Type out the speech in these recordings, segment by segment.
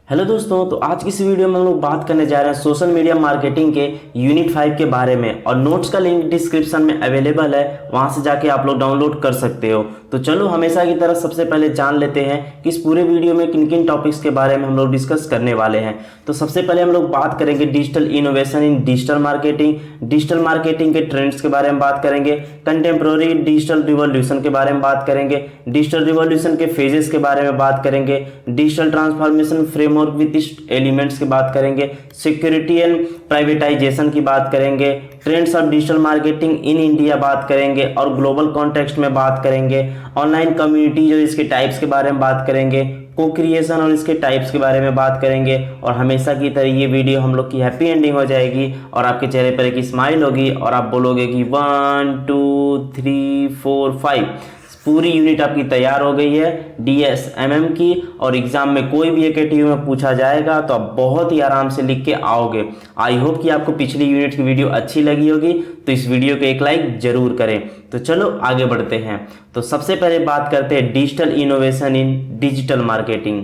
Hello दोस्तों, तो आज की इस वीडियो में हम लोग बात करने जा रहे हैं सोशल मीडिया मार्केटिंग के यूनिट 5 के बारे में। और नोट्स का लिंक डिस्क्रिप्शन में अवेलेबल है, वहां से जाके आप लोग डाउनलोड कर सकते हो। तो चलो हमेशा की तरह सबसे पहले जान लेते हैं कि इस पूरे वीडियो में किन किन टॉपिक्स के बारे में हम लोग डिस्कस करने वाले हैं। तो सबसे पहले हम लोग बात करेंगे digital innovation in digital marketing, digital marketing के ट्रेंड्स के बारे में बात करेंगे, कंटेम्प्रोरी डिजिटल रिवॉल्यूशन के बारे में बात करेंगे, डिजिटल रिवॉल्यूशन के फेजेस के बारे में बात करेंगे, digital transformation framework with elements की बात करेंगे, सिक्योरिटी एंड प्राइवेटाइजेशन की बात करेंगे, trends of digital marketing in India बात करेंगे और ग्लोबल कॉन्टेक्स्ट में बात करेंगे, ऑनलाइन कम्युनिटी जो इसके टाइप्स के बारे में बात करेंगे, को क्रिएशन और इसके टाइप्स के बारे में बात करेंगे। और हमेशा की तरह ये वीडियो हम लोग की हैप्पी एंडिंग हो जाएगी और आपके चेहरे पर एक स्माइल होगी और आप बोलोगे कि 1 2 3 4 5 पूरी यूनिट आपकी तैयार हो गई है DSMM की। और एग्जाम में कोई भी एक में पूछा जाएगा तो आप बहुत ही आराम से लिख के आओगे। आई होप कि आपको पिछली यूनिट की वीडियो अच्छी लगी होगी, तो इस वीडियो को एक लाइक जरूर करें। तो चलो आगे बढ़ते हैं। तो सबसे पहले बात करते हैं digital innovation in digital marketing.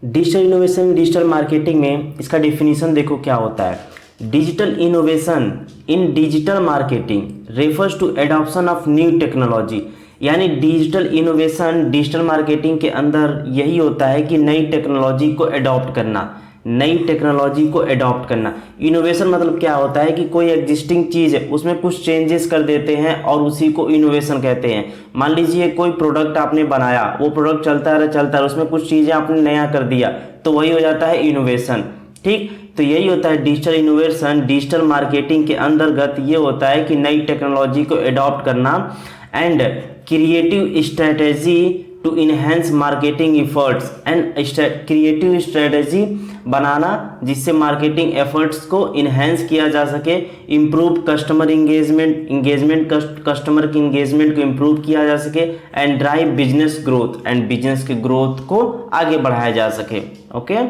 Digital innovation in digital marketing में इसका डिफिनीशन देखो क्या होता है। Digital innovation in digital marketing refers to adoption of new technology. यानी डिजिटल इनोवेशन डिजिटल मार्केटिंग के अंदर यही होता है कि नई टेक्नोलॉजी को अडॉप्ट करना, नई टेक्नोलॉजी को अडॉप्ट करना। इनोवेशन मतलब क्या होता है कि कोई एग्जिस्टिंग चीज़ है उसमें कुछ चेंजेस कर देते हैं और उसी को इनोवेशन कहते हैं। मान लीजिए कोई प्रोडक्ट आपने बनाया, वो प्रोडक्ट चलता है उसमें कुछ चीज़ें आपने नया कर दिया, तो वही हो जाता है इनोवेशन। ठीक, तो यही होता है डिजिटल इनोवेशन। डिजिटल मार्केटिंग के अंतर्गत ये होता है कि नई टेक्नोलॉजी को अडॉप्ट करना and creative strategy to enhance marketing efforts and creative strategy बनाना जिससे मार्केटिंग एफर्ट्स को इनहेंस किया जा सके, इम्प्रूव कस्टमर इंगेजमेंट कस्टमर की इंगेजमेंट को इम्प्रूव किया जा सके and drive business growth and business के ग्रोथ को आगे बढ़ाया जा सके। ओके,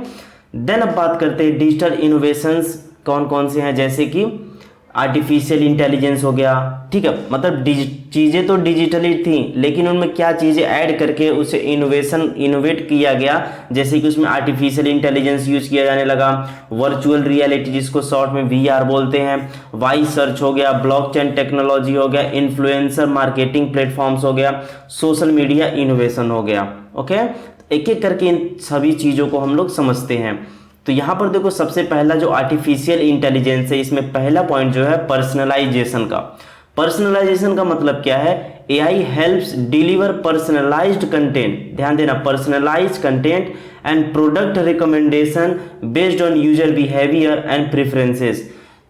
देन अब बात करते हैं डिजिटल इनोवेशंस कौन कौन से हैं, जैसे कि आर्टिफिशियल इंटेलिजेंस हो गया। ठीक है, मतलब चीज़ें तो डिजिटली थी लेकिन उनमें क्या चीज़ें ऐड करके उसे इनोवेट किया गया, जैसे कि उसमें आर्टिफिशियल इंटेलिजेंस यूज किया जाने लगा, वर्चुअल रियलिटी जिसको शॉर्ट में VR बोलते हैं, वॉइस सर्च हो गया, ब्लॉकचेन टेक्नोलॉजी हो गया, इन्फ्लुएंसर मार्केटिंग प्लेटफॉर्म्स हो गया, सोशल मीडिया इनोवेशन हो गया। ओके, एक एक करके इन सभी चीज़ों को हम लोग समझते हैं। तो यहाँ पर देखो सबसे पहला जो आर्टिफिशियल इंटेलिजेंस है, इसमें पहला पॉइंट जो है पर्सनलाइजेशन का। पर्सनलाइजेशन का मतलब क्या है? AI helps deliver personalised content, ध्यान देना, personalised content and product recommendation based on user behaviour and preferences.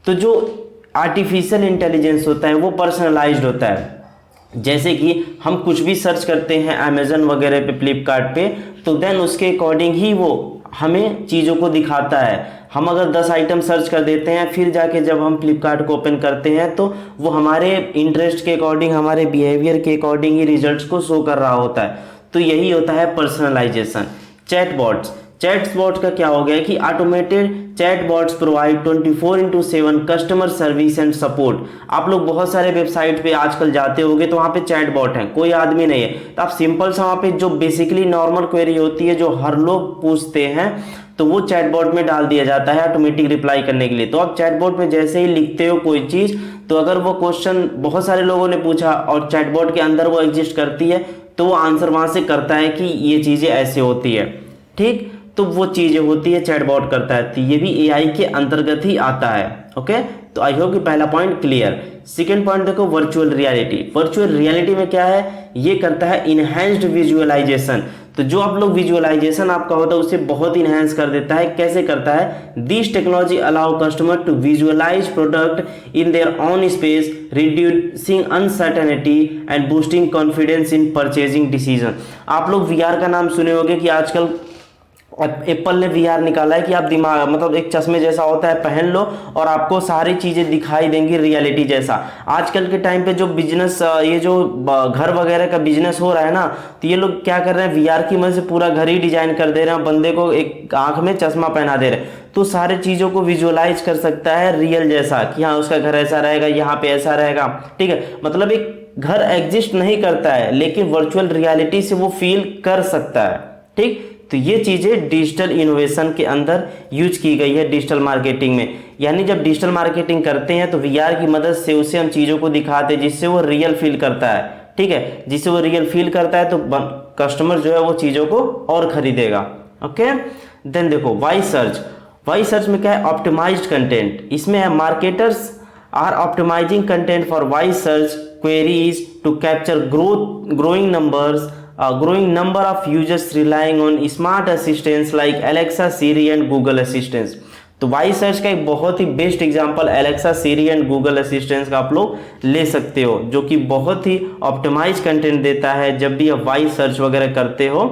तो जो आर्टिफिशियल इंटेलिजेंस होता है वो पर्सनलाइज्ड होता है। जैसे कि हम कुछ भी सर्च करते हैं अमेजन वगैरह पे, फ्लिपकार्ट पे, तो देन उसके अकॉर्डिंग ही वो हमें चीज़ों को दिखाता है। हम अगर 10 आइटम सर्च कर देते हैं, फिर जाके जब हम फ्लिपकार्ट को ओपन करते हैं तो वो हमारे इंटरेस्ट के अकॉर्डिंग, हमारे बिहेवियर के अकॉर्डिंग ही रिजल्ट्स को शो कर रहा होता है। तो यही होता है पर्सनलाइजेशन। चैटबॉट्स का क्या हो गया कि automated chatbots provide 24/7 customer service and support. आप लोग बहुत सारे वेबसाइट पे आजकल जाते होंगे तो वहाँ पे चैटबॉट है, कोई आदमी नहीं है, तो आप सिंपल सा वहाँ पे जो बेसिकली नॉर्मल क्वेरी होती है जो हर लोग पूछते हैं तो वो चैटबॉट में डाल दिया जाता है ऑटोमेटिक रिप्लाई करने के लिए। तो आप चैटबॉट में जैसे ही लिखते हो कोई चीज़, तो अगर वो क्वेश्चन बहुत सारे लोगों ने पूछा और चैटबॉट के अंदर वो एग्जिस्ट करती है तो वो आंसर वहाँ से करता है कि ये चीज़ें ऐसे होती है। ठीक, तो वो चीज़ें होती है चैटबॉट करता है, तो ये भी AI के अंतर्गत ही आता है। ओके, तो आई होप कि पहला पॉइंट क्लियर। सेकंड पॉइंट देखो, वर्चुअल रियलिटी। वर्चुअल रियलिटी में क्या है? ये करता है इनहेंस्ड विजुअलाइजेशन। तो जो आप लोग विजुअलाइजेशन आपका होता है उसे बहुत इनहेंस कर देता है। कैसे करता है? This technology allow customer to visualize product in their own space, reducing uncertainty and boosting confidence in purchasing decision. आप लोग VR का नाम सुने होंगे कि आजकल एप्पल ने VR निकाला है कि आप दिमाग, मतलब एक चश्मे जैसा होता है, पहन लो और आपको सारी चीज़ें दिखाई देंगी रियलिटी जैसा। आजकल के टाइम पे जो बिजनेस, ये जो घर वगैरह का बिजनेस हो रहा है ना, तो ये लोग क्या कर रहे हैं, VR की मदद से पूरा घर ही डिजाइन कर दे रहे हैं, बंदे को एक आंख में चश्मा पहना दे रहे हैं, तो सारे चीज़ों को विजुअलाइज कर सकता है रियल जैसा कि हाँ उसका घर ऐसा रहेगा, यहाँ पे ऐसा रहेगा। ठीक है, मतलब एक घर एग्जिस्ट नहीं करता है लेकिन वर्चुअल रियलिटी से वो फील कर सकता है। ठीक, तो ये चीज़ें डिजिटल इनोवेशन के अंदर यूज की गई है डिजिटल मार्केटिंग में। यानी जब डिजिटल मार्केटिंग करते हैं तो वीआर की मदद से उसे हम चीज़ों को दिखाते हैं जिससे वो रियल फील करता है, ठीक है, जिससे वो रियल फील करता है तो कस्टमर जो है वो चीज़ों को और खरीदेगा। ओके, देन देखो वाई सर्च। वाई सर्च में क्या है, ऑप्टिमाइज्ड कंटेंट। इसमें है marketers are optimizing content for Y search queries to capture growing number of users relying on smart assistants like Alexa, Siri and Google Assistants। तो वाई search का एक बहुत ही best example Alexa, Siri and Google assistants का आप लोग ले सकते हो, जो कि बहुत ही ऑप्टिमाइज कंटेंट देता है जब भी आप वाई सर्च वगैरह करते हो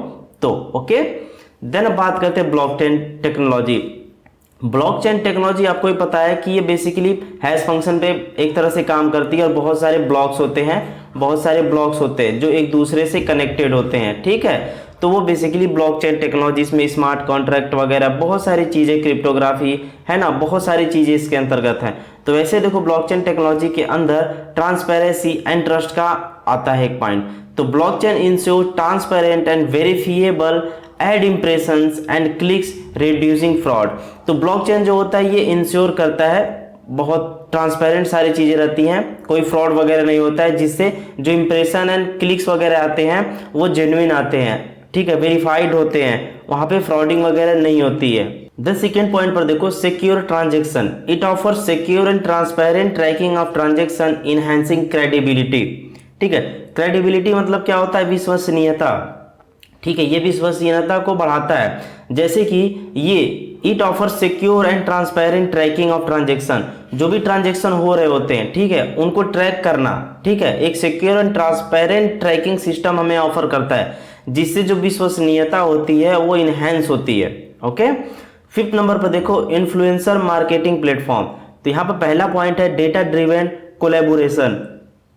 तो। ओके, देन अब बात करते हैं ब्लॉकचेन टेक्नोलॉजी। ब्लॉकचेन टेक्नोलॉजी आपको ही पता है कि ये बेसिकली हैश फंक्शन पे एक तरह से काम करती है और बहुत सारे ब्लॉक्स होते हैं जो एक दूसरे से कनेक्टेड होते हैं, ठीक है। तो वो बेसिकली ब्लॉकचेन टेक्नोलॉजी में स्मार्ट कॉन्ट्रैक्ट वगैरह बहुत सारी चीज़ें, क्रिप्टोग्राफी है ना, बहुत सारी चीज़ें इसके अंतर्गत हैं। तो वैसे देखो ब्लॉकचेन टेक्नोलॉजी के अंदर ट्रांसपेरेंसी एंड ट्रस्ट का आता है एक पॉइंट। तो blockchain ensure transparent and verifiable ad impressions and clicks reducing fraud. तो ब्लॉकचेन जो होता है ये इंश्योर करता है, बहुत ट्रांसपेरेंट सारी चीज़ें रहती हैं, कोई फ्रॉड वगैरह नहीं होता है, जिससे जो इम्प्रेशन एंड क्लिक्स वगैरह आते हैं वो जेन्युइन आते हैं, ठीक है, वेरीफाइड होते हैं, वहाँ पे फ्रॉडिंग वगैरह नहीं होती है। द सेकेंड पॉइंट पर देखो secure transaction. It offers secure and transparent tracking of transaction enhancing credibility. ठीक है, क्रेडिबिलिटी मतलब क्या होता है, विश्वसनीयता, ठीक है, ये विश्वसनीयता को बढ़ाता है। जैसे कि ये it offer secure and transparent tracking of transaction, जो भी ट्रांजेक्शन हो रहे होते हैं, ठीक है, उनको ट्रैक करना, ठीक है, एक secure and transparent tracking system हमें ऑफर करता है, जिससे जो विश्वसनीयता होती है वो इनहेंस होती है। ओके, फिफ्थ नंबर पर देखो इन्फ्लुएंसर मार्केटिंग प्लेटफॉर्म। तो यहाँ पर पहला पॉइंट है data driven collaboration.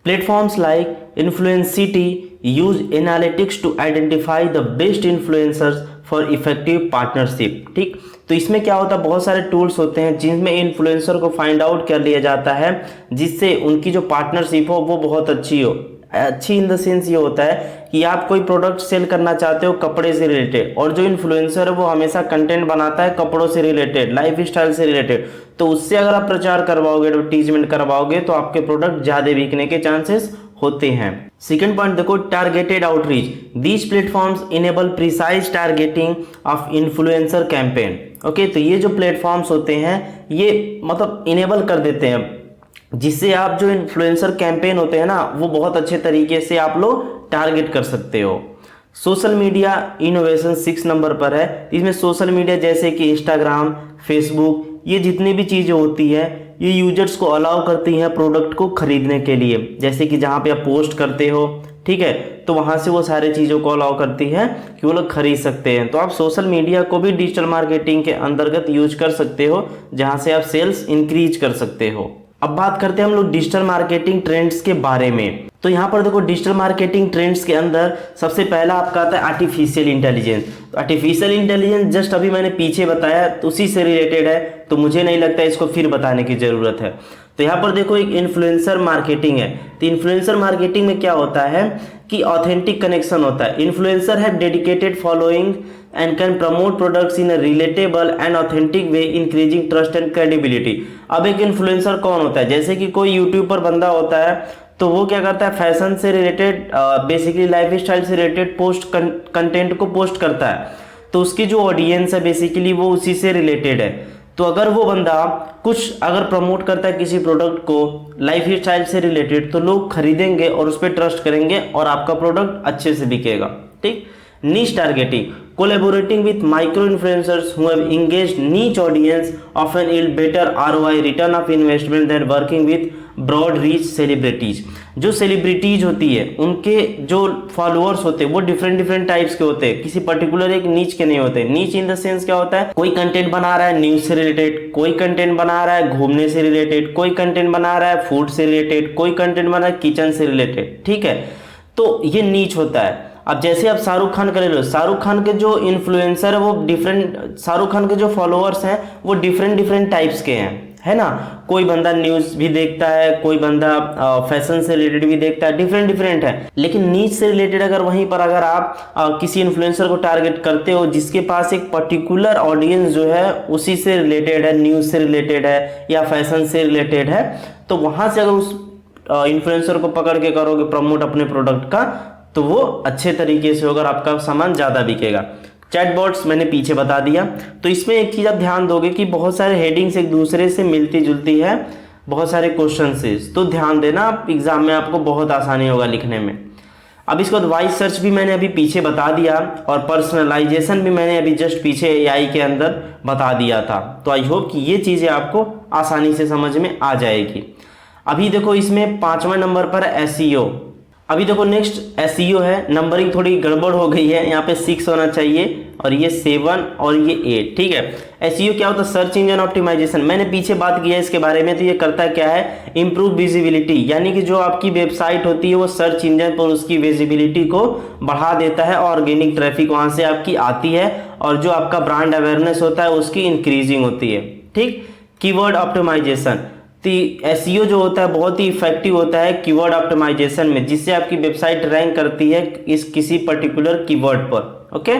Platforms like Influencity use analytics to identify the best influencers for effective partnership। ठीक, तो इसमें क्या होता है, बहुत सारे टूल्स होते हैं जिनमें इन्फ्लुएंसर को फाइंड आउट कर लिया जाता है, जिससे उनकी जो पार्टनरशिप हो वो बहुत अच्छी हो। अच्छी इन द सेंस ये होता है कि आप कोई प्रोडक्ट सेल करना चाहते हो कपड़े से रिलेटेड, और जो इन्फ्लुएंसर है वो हमेशा कंटेंट बनाता है कपड़ों से रिलेटेड, लाइफ स्टाइल से रिलेटेड, तो उससे अगर आप प्रचार करवाओगे, एडवर्टीजमेंट करवाओगे, तो आपके प्रोडक्ट ज़्यादा बिकने के चांसेस होते हैं। सेकंड पॉइंट देखो targeted outreach. These platforms enable precise targeting of influencer campaign. Okay, तो ये जो प्लेटफॉर्म्स होते हैं ये मतलब इनेबल कर देते हैं, जिससे आप जो इन्फ्लुएंसर कैंपेन होते हैं ना वो बहुत अच्छे तरीके से आप लोग टारगेट कर सकते हो। सोशल मीडिया इनोवेशन 6 नंबर पर है। इसमें सोशल मीडिया जैसे कि इंस्टाग्राम, फेसबुक, ये जितनी भी चीज़ें होती है ये यूजर्स को अलाउ करती हैं प्रोडक्ट को खरीदने के लिए। जैसे कि जहाँ पे आप पोस्ट करते हो, ठीक है, तो वहाँ से वो सारी चीज़ों को अलाउ करती है कि वो लोग खरीद सकते हैं। तो आप सोशल मीडिया को भी डिजिटल मार्केटिंग के अंतर्गत यूज कर सकते हो, जहाँ से आप सेल्स इंक्रीज कर सकते हो। अब बात करते हैं हम लोग डिजिटल मार्केटिंग ट्रेंड्स के बारे में। तो यहाँ पर देखो डिजिटल मार्केटिंग ट्रेंड्स के अंदर सबसे पहला आपका आता है आर्टिफिशियल इंटेलिजेंस। तो आर्टिफिशियल इंटेलिजेंस जस्ट अभी मैंने पीछे बताया तो उसी से रिलेटेड है, तो मुझे नहीं लगता इसको फिर बताने की ज़रूरत है। तो यहाँ पर देखो एक इन्फ्लुएंसर मार्केटिंग है। तो इन्फ्लुएंसर मार्केटिंग में क्या होता है कि ऑथेंटिक कनेक्शन होता है। इन्फ्लुएंसर है dedicated following and can promote products in a relatable and authentic way, increasing trust and credibility। अब एक इन्फ्लुएंसर कौन होता है, जैसे कि कोई यूट्यूब पर बंदा होता है तो वो क्या करता है, फैशन से रिलेटेड, बेसिकली लाइफ स्टाइल से रिलेटेड कंटेंट को पोस्ट करता है, तो उसकी जो ऑडियंस है बेसिकली वो उसी से रिलेटेड है। तो अगर वो बंदा कुछ अगर प्रमोट करता है किसी प्रोडक्ट को लाइफ स्टाइल से रिलेटेड, तो लोग खरीदेंगे और उस पर ट्रस्ट करेंगे और आपका प्रोडक्ट अच्छे से बिकेगा। ठीक, niche targeting, collaborating with micro influencers who have engaged niche audience often yield better ROI return of investment than working with broad reach celebrities। जो सेलिब्रिटीज होती है उनके जो फॉलोअर्स होते हैं वो डिफरेंट टाइप्स के होते हैं, किसी पर्टिकुलर एक नीच के नहीं होते। नीच इन द सेंस क्या होता है, कोई कंटेंट बना रहा है न्यूज से रिलेटेड, कोई कंटेंट बना रहा है घूमने से रिलेटेड, कोई कंटेंट बना रहा है फूड से रिलेटेड, कोई कंटेंट बना रहा है किचन से रिलेटेड। ठीक है, तो ये नीच होता है। अब जैसे आप शाहरुख खान का ले लो, शाहरुख खान के जो इन्फ्लुएंसर है वो डिफरेंट, शाहरुख खान के जो फॉलोअर्स हैं वो डिफरेंट टाइप्स के हैं, है ना। कोई बंदा न्यूज़ भी देखता है, कोई बंदा फैशन से रिलेटेड भी देखता है, डिफरेंट है। लेकिन नीच से रिलेटेड अगर वहीं पर अगर आप किसी इन्फ्लुएंसर को टारगेट करते हो जिसके पास एक पर्टिकुलर ऑडियंस जो है उसी से रिलेटेड है, न्यूज़ से रिलेटेड है या फैशन से रिलेटेड है, तो वहाँ से अगर उस इन्फ्लुएंसर को पकड़ के करोगे प्रमोट अपने प्रोडक्ट का, तो वो अच्छे तरीके से होगा और आपका सामान ज़्यादा बिकेगा। चैटबॉट्स मैंने पीछे बता दिया। तो इसमें एक चीज़ आप ध्यान दोगे कि बहुत सारे हेडिंग्स एक दूसरे से मिलती जुलती है, बहुत सारे क्वेश्चन से, तो ध्यान देना आप एग्जाम में आपको बहुत आसानी होगा लिखने में। अब इसके बाद वॉइस सर्च भी मैंने अभी पीछे बता दिया और पर्सनलाइजेशन भी मैंने अभी जस्ट पीछे एआई के अंदर बता दिया था। तो आई होप कि ये चीज़ें आपको आसानी से समझ में आ जाएगी। अभी देखो इसमें 5वें नंबर पर एसईओ। अभी देखो नेक्स्ट एसईओ है, नंबरिंग थोड़ी गड़बड़ हो गई है, यहाँ पे 6 होना चाहिए और ये 7 और ये 8, ठीक है। एसईओ क्या होता है? Search engine optimization. मैंने पीछे बात की है इसके बारे में। तो ये करता क्या है? इम्प्रूव विजिबिलिटी, यानी कि जो आपकी वेबसाइट होती है वो सर्च इंजन पर उसकी विजिबिलिटी को बढ़ा देता है, ऑर्गेनिक ट्रैफिक वहाँ से आपकी आती है और जो आपका ब्रांड अवेयरनेस होता है उसकी इंक्रीजिंग होती है, ठीक। कीवर्ड ऑप्टिमाइजेशन, तो एसईओ जो होता है बहुत ही इफेक्टिव होता है कीवर्ड ऑप्टिमाइजेशन में, जिससे आपकी वेबसाइट रैंक करती है इस किसी पर्टिकुलर कीवर्ड पर। ओके।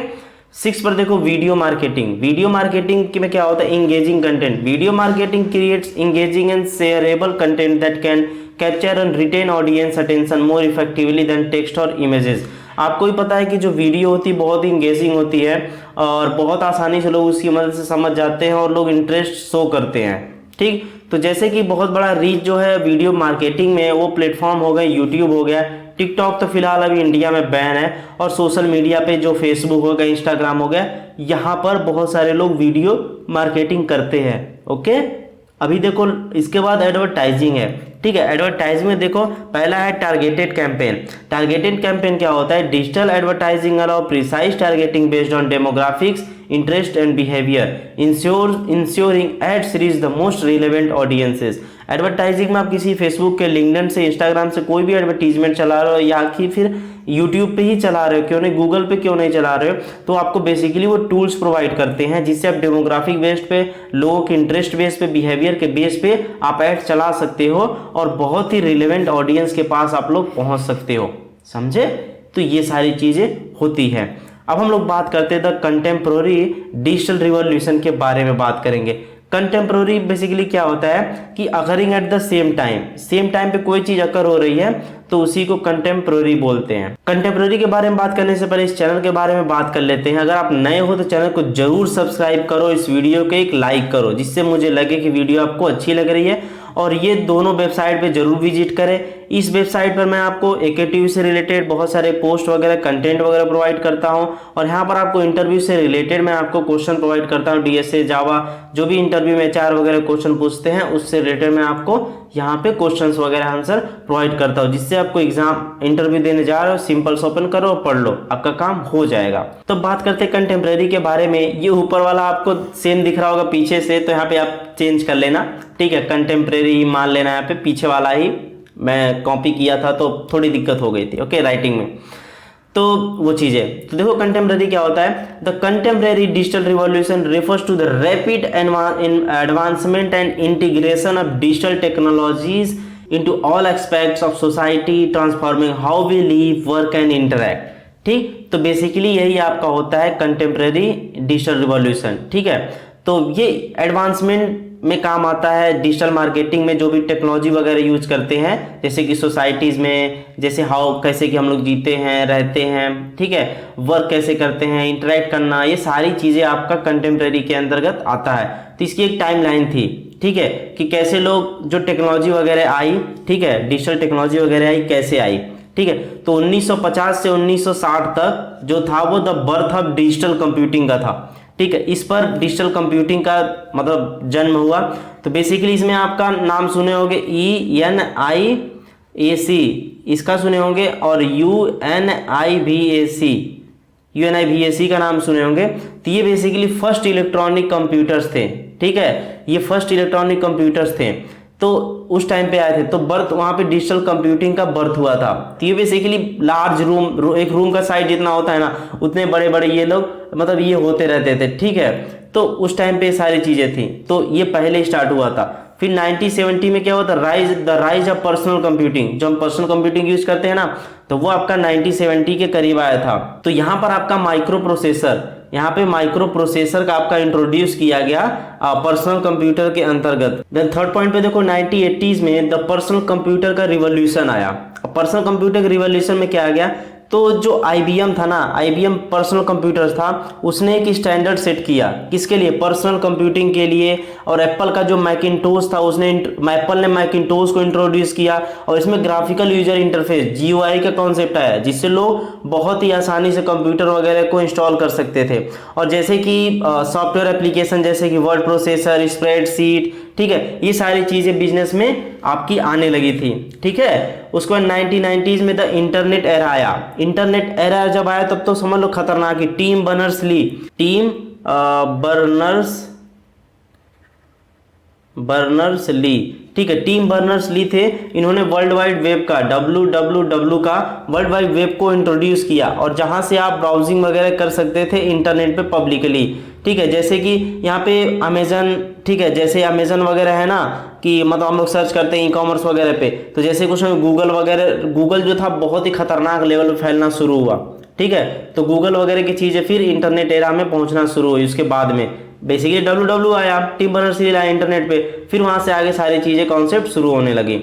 6 पर देखो वीडियो मार्केटिंग। वीडियो मार्केटिंग में क्या होता है? Engaging content. Video marketing creates engaging and shareable content that can capture and retain audience attention more effectively than text और इमेजेस। आपको भी पता है कि जो वीडियो होती है बहुत ही इंगेजिंग होती है और बहुत आसानी से लोग उसकी मदद से समझ जाते हैं और लोग इंटरेस्ट शो करते हैं, ठीक। तो जैसे कि बहुत बड़ा रीच जो है वीडियो मार्केटिंग में वो प्लेटफॉर्म हो गए, यूट्यूब हो गया, टिकटॉक तो फिलहाल अभी इंडिया में बैन है, और सोशल मीडिया पे जो फेसबुक हो गया, इंस्टाग्राम हो गया, यहाँ पर बहुत सारे लोग वीडियो मार्केटिंग करते हैं। ओके। अभी देखो इसके बाद एडवर्टाइजिंग है, ठीक है। एडवर्टाइजिंग में देखो पहला है टारगेटेड कैंपेन। टारगेटेड कैंपेन क्या होता है? Digital advertising allow precise targeting based on demographics, interest and behaviour, ensuring ads reach the most relevant audiences. Advertising में आप किसी फेसबुक के, लिंक्डइन से, इंस्टाग्राम से कोई भी एडवर्टीजमेंट चला रहे हो या कि फिर यूट्यूब पे ही चला रहे हो, क्यों नहीं गूगल पे क्यों नहीं चला रहे हो, तो आपको बेसिकली वो टूल्स प्रोवाइड करते हैं जिससे आप डेमोग्राफिक बेस पे, लोगों के इंटरेस्ट बेस पे, बिहेवियर के बेस पे आप एड चला सकते हो और बहुत ही रिलेवेंट ऑडियंस के पास आप लोग पहुंच सकते हो, समझे। तो ये सारी चीजें होती है। अब हम लोग बात करते हैं द कंटेम्प्रोरी डिजिटल रिवॉल्यूशन के बारे में बात करेंगे। कंटेम्प्रोरी बेसिकली क्या होता है कि occurring at the same time पे कोई चीज अकर हो रही है तो उसी को कंटेम्प्रोरी बोलते हैं। कंटेम्प्रोरी के बारे में बात करने से पहले इस चैनल के बारे में बात कर लेते हैं। अगर आप नए हो तो चैनल को जरूर सब्सक्राइब करो, इस वीडियो को एक लाइक करो जिससे मुझे लगे कि वीडियो आपको अच्छी लग रही है, और ये दोनों वेबसाइट पे जरूर विजिट करें। इस वेबसाइट पर मैं आपको एकेटीवी से रिलेटेड बहुत सारे पोस्ट वगैरह, कंटेंट वगैरह प्रोवाइड करता हूं, और यहाँ पर आपको इंटरव्यू से रिलेटेड मैं आपको क्वेश्चन प्रोवाइड करता हूं, डीएसए, जावा, जो भी इंटरव्यू में एचआर वगैरह क्वेश्चन पूछते हैं उससे रिलेटेड मैं आपको यहाँ पे क्वेश्चंस वगैरह आंसर प्रोवाइड करता हूँ, जिससे आपको एग्जाम इंटरव्यू देने जा रहे हो सिंपल से ओपन करो और पढ़ लो, आपका काम हो जाएगा। तो बात करते हैं कंटेम्प्रेरी के बारे में। ये ऊपर वाला आपको सेम दिख रहा होगा पीछे से, तो यहाँ पे आप चेंज कर लेना, ठीक है। कंटेम्प्रेरी मान लेना, यहाँ पे पीछे वाला ही मैं कॉपी किया था तो थोड़ी दिक्कत हो गई थी, ओके, राइटिंग में, तो वो चीजें। तो देखो कंटेम्प्रेरी क्या होता है? The contemporary digital revolution refers to the rapid advancement and integration of digital technologies into all aspects of society, transforming how we live, work and interact, ठीक। तो बेसिकली यही आपका होता है कंटेम्प्रेरी डिजिटल रिवॉल्यूशन, ठीक है। तो ये एडवांसमेंट में काम आता है डिजिटल मार्केटिंग में, जो भी टेक्नोलॉजी वगैरह यूज करते हैं, जैसे कि सोसाइटीज में, जैसे हाउ कैसे कि हम लोग जीते हैं, रहते हैं, ठीक है, वर्क कैसे करते हैं, इंटरेक्ट करना, ये सारी चीजें आपका कंटेम्प्रेरी के अंतर्गत आता है। तो इसकी एक टाइमलाइन थी, ठीक है, कि कैसे लोग जो टेक्नोलॉजी वगैरह आई, ठीक है, डिजिटल टेक्नोलॉजी वगैरह आई, कैसे आई, ठीक है। तो 1950 से 1960 तक जो था वो the birth of digital computing का था, ठीक है। इस पर डिजिटल कंप्यूटिंग का मतलब जन्म हुआ। तो बेसिकली इसमें आपका नाम सुने होंगे ENIAC, इसका सुने होंगे, और UNIVAC का नाम सुने होंगे। तो ये बेसिकली फर्स्ट इलेक्ट्रॉनिक कंप्यूटर्स थे, ठीक है, ये फर्स्ट इलेक्ट्रॉनिक कंप्यूटर्स थे, तो उस टाइम पे आए थे। तो बर्थ वहाँ पे डिजिटल कंप्यूटिंग का बर्थ हुआ था। तो ये बेसिकली लार्ज रूम, एक रूम का साइज जितना होता है ना, उतने बड़े बड़े ये लोग मतलब ये होते रहते थे, ठीक है। तो उस टाइम पे सारी चीज़ें थी, तो ये पहले स्टार्ट हुआ था। फिर 1970 में क्या हुआ था, the rise of personal computing. जो हम पर्सनल कंप्यूटिंग यूज करते हैं ना, तो वो आपका 1970 के करीब आया था। तो यहाँ पर आपका माइक्रो प्रोसेसर, यहाँ पे माइक्रो प्रोसेसर का आपका इंट्रोड्यूस किया गया पर्सनल कंप्यूटर के अंतर्गत। देन थर्ड पॉइंट पे देखो 1980s में द पर्सनल कंप्यूटर का रिवॉल्यूशन आया। पर्सनल कंप्यूटर के रिवॉल्यूशन में क्या आ गया, तो जो IBM था ना, IBM पर्सनल कंप्यूटर था, उसने एक स्टैंडर्ड सेट किया किसके लिए, पर्सनल कंप्यूटिंग के लिए। और एप्पल का जो मैकिंटोश था, एप्पल ने मैकिंटोश को इंट्रोड्यूस किया और इसमें ग्राफिकल यूजर इंटरफेस GUI का कॉन्सेप्ट आया, जिससे लोग बहुत ही आसानी से कंप्यूटर वगैरह को इंस्टॉल कर सकते थे। और जैसे कि सॉफ्टवेयर एप्लीकेशन जैसे कि वर्ड प्रोसेसर, स्प्रेडशीट, ठीक है, ये सारी चीजें बिजनेस में आपकी आने लगी थी। ठीक है, उसके बाद 1990s में द इंटरनेट एरा आया। इंटरनेट एरा जब आया तब तो समझ लो खतरनाक ही। टीम बर्नर्स ली, ठीक है, टीम बर्नर्स ली थे। इन्होंने वर्ल्ड वाइड वेब का WWW का वर्ल्ड वाइड वेब को इंट्रोड्यूस किया, और जहां से आप ब्राउजिंग वगैरह कर सकते थे इंटरनेट पे पब्लिकली। ठीक है, जैसे कि यहाँ पे अमेजन, ठीक है, जैसे अमेजन वगैरह है ना, कि मतलब हम लोग सर्च करते हैं ई-कॉमर्स वगैरह पे, तो जैसे कुछ गूगल वगैरह, गूगल जो था बहुत ही खतरनाक लेवल पे फैलना शुरू हुआ। ठीक है, तो गूगल वगैरह की चीजें फिर इंटरनेट एरा में पहुंचना शुरू हुई। उसके बाद में बेसिकली WW आया, टीम बर्नर्स ली आया इंटरनेट पे, फिर वहां से आगे सारी चीजें कॉन्सेप्ट शुरू होने लगी।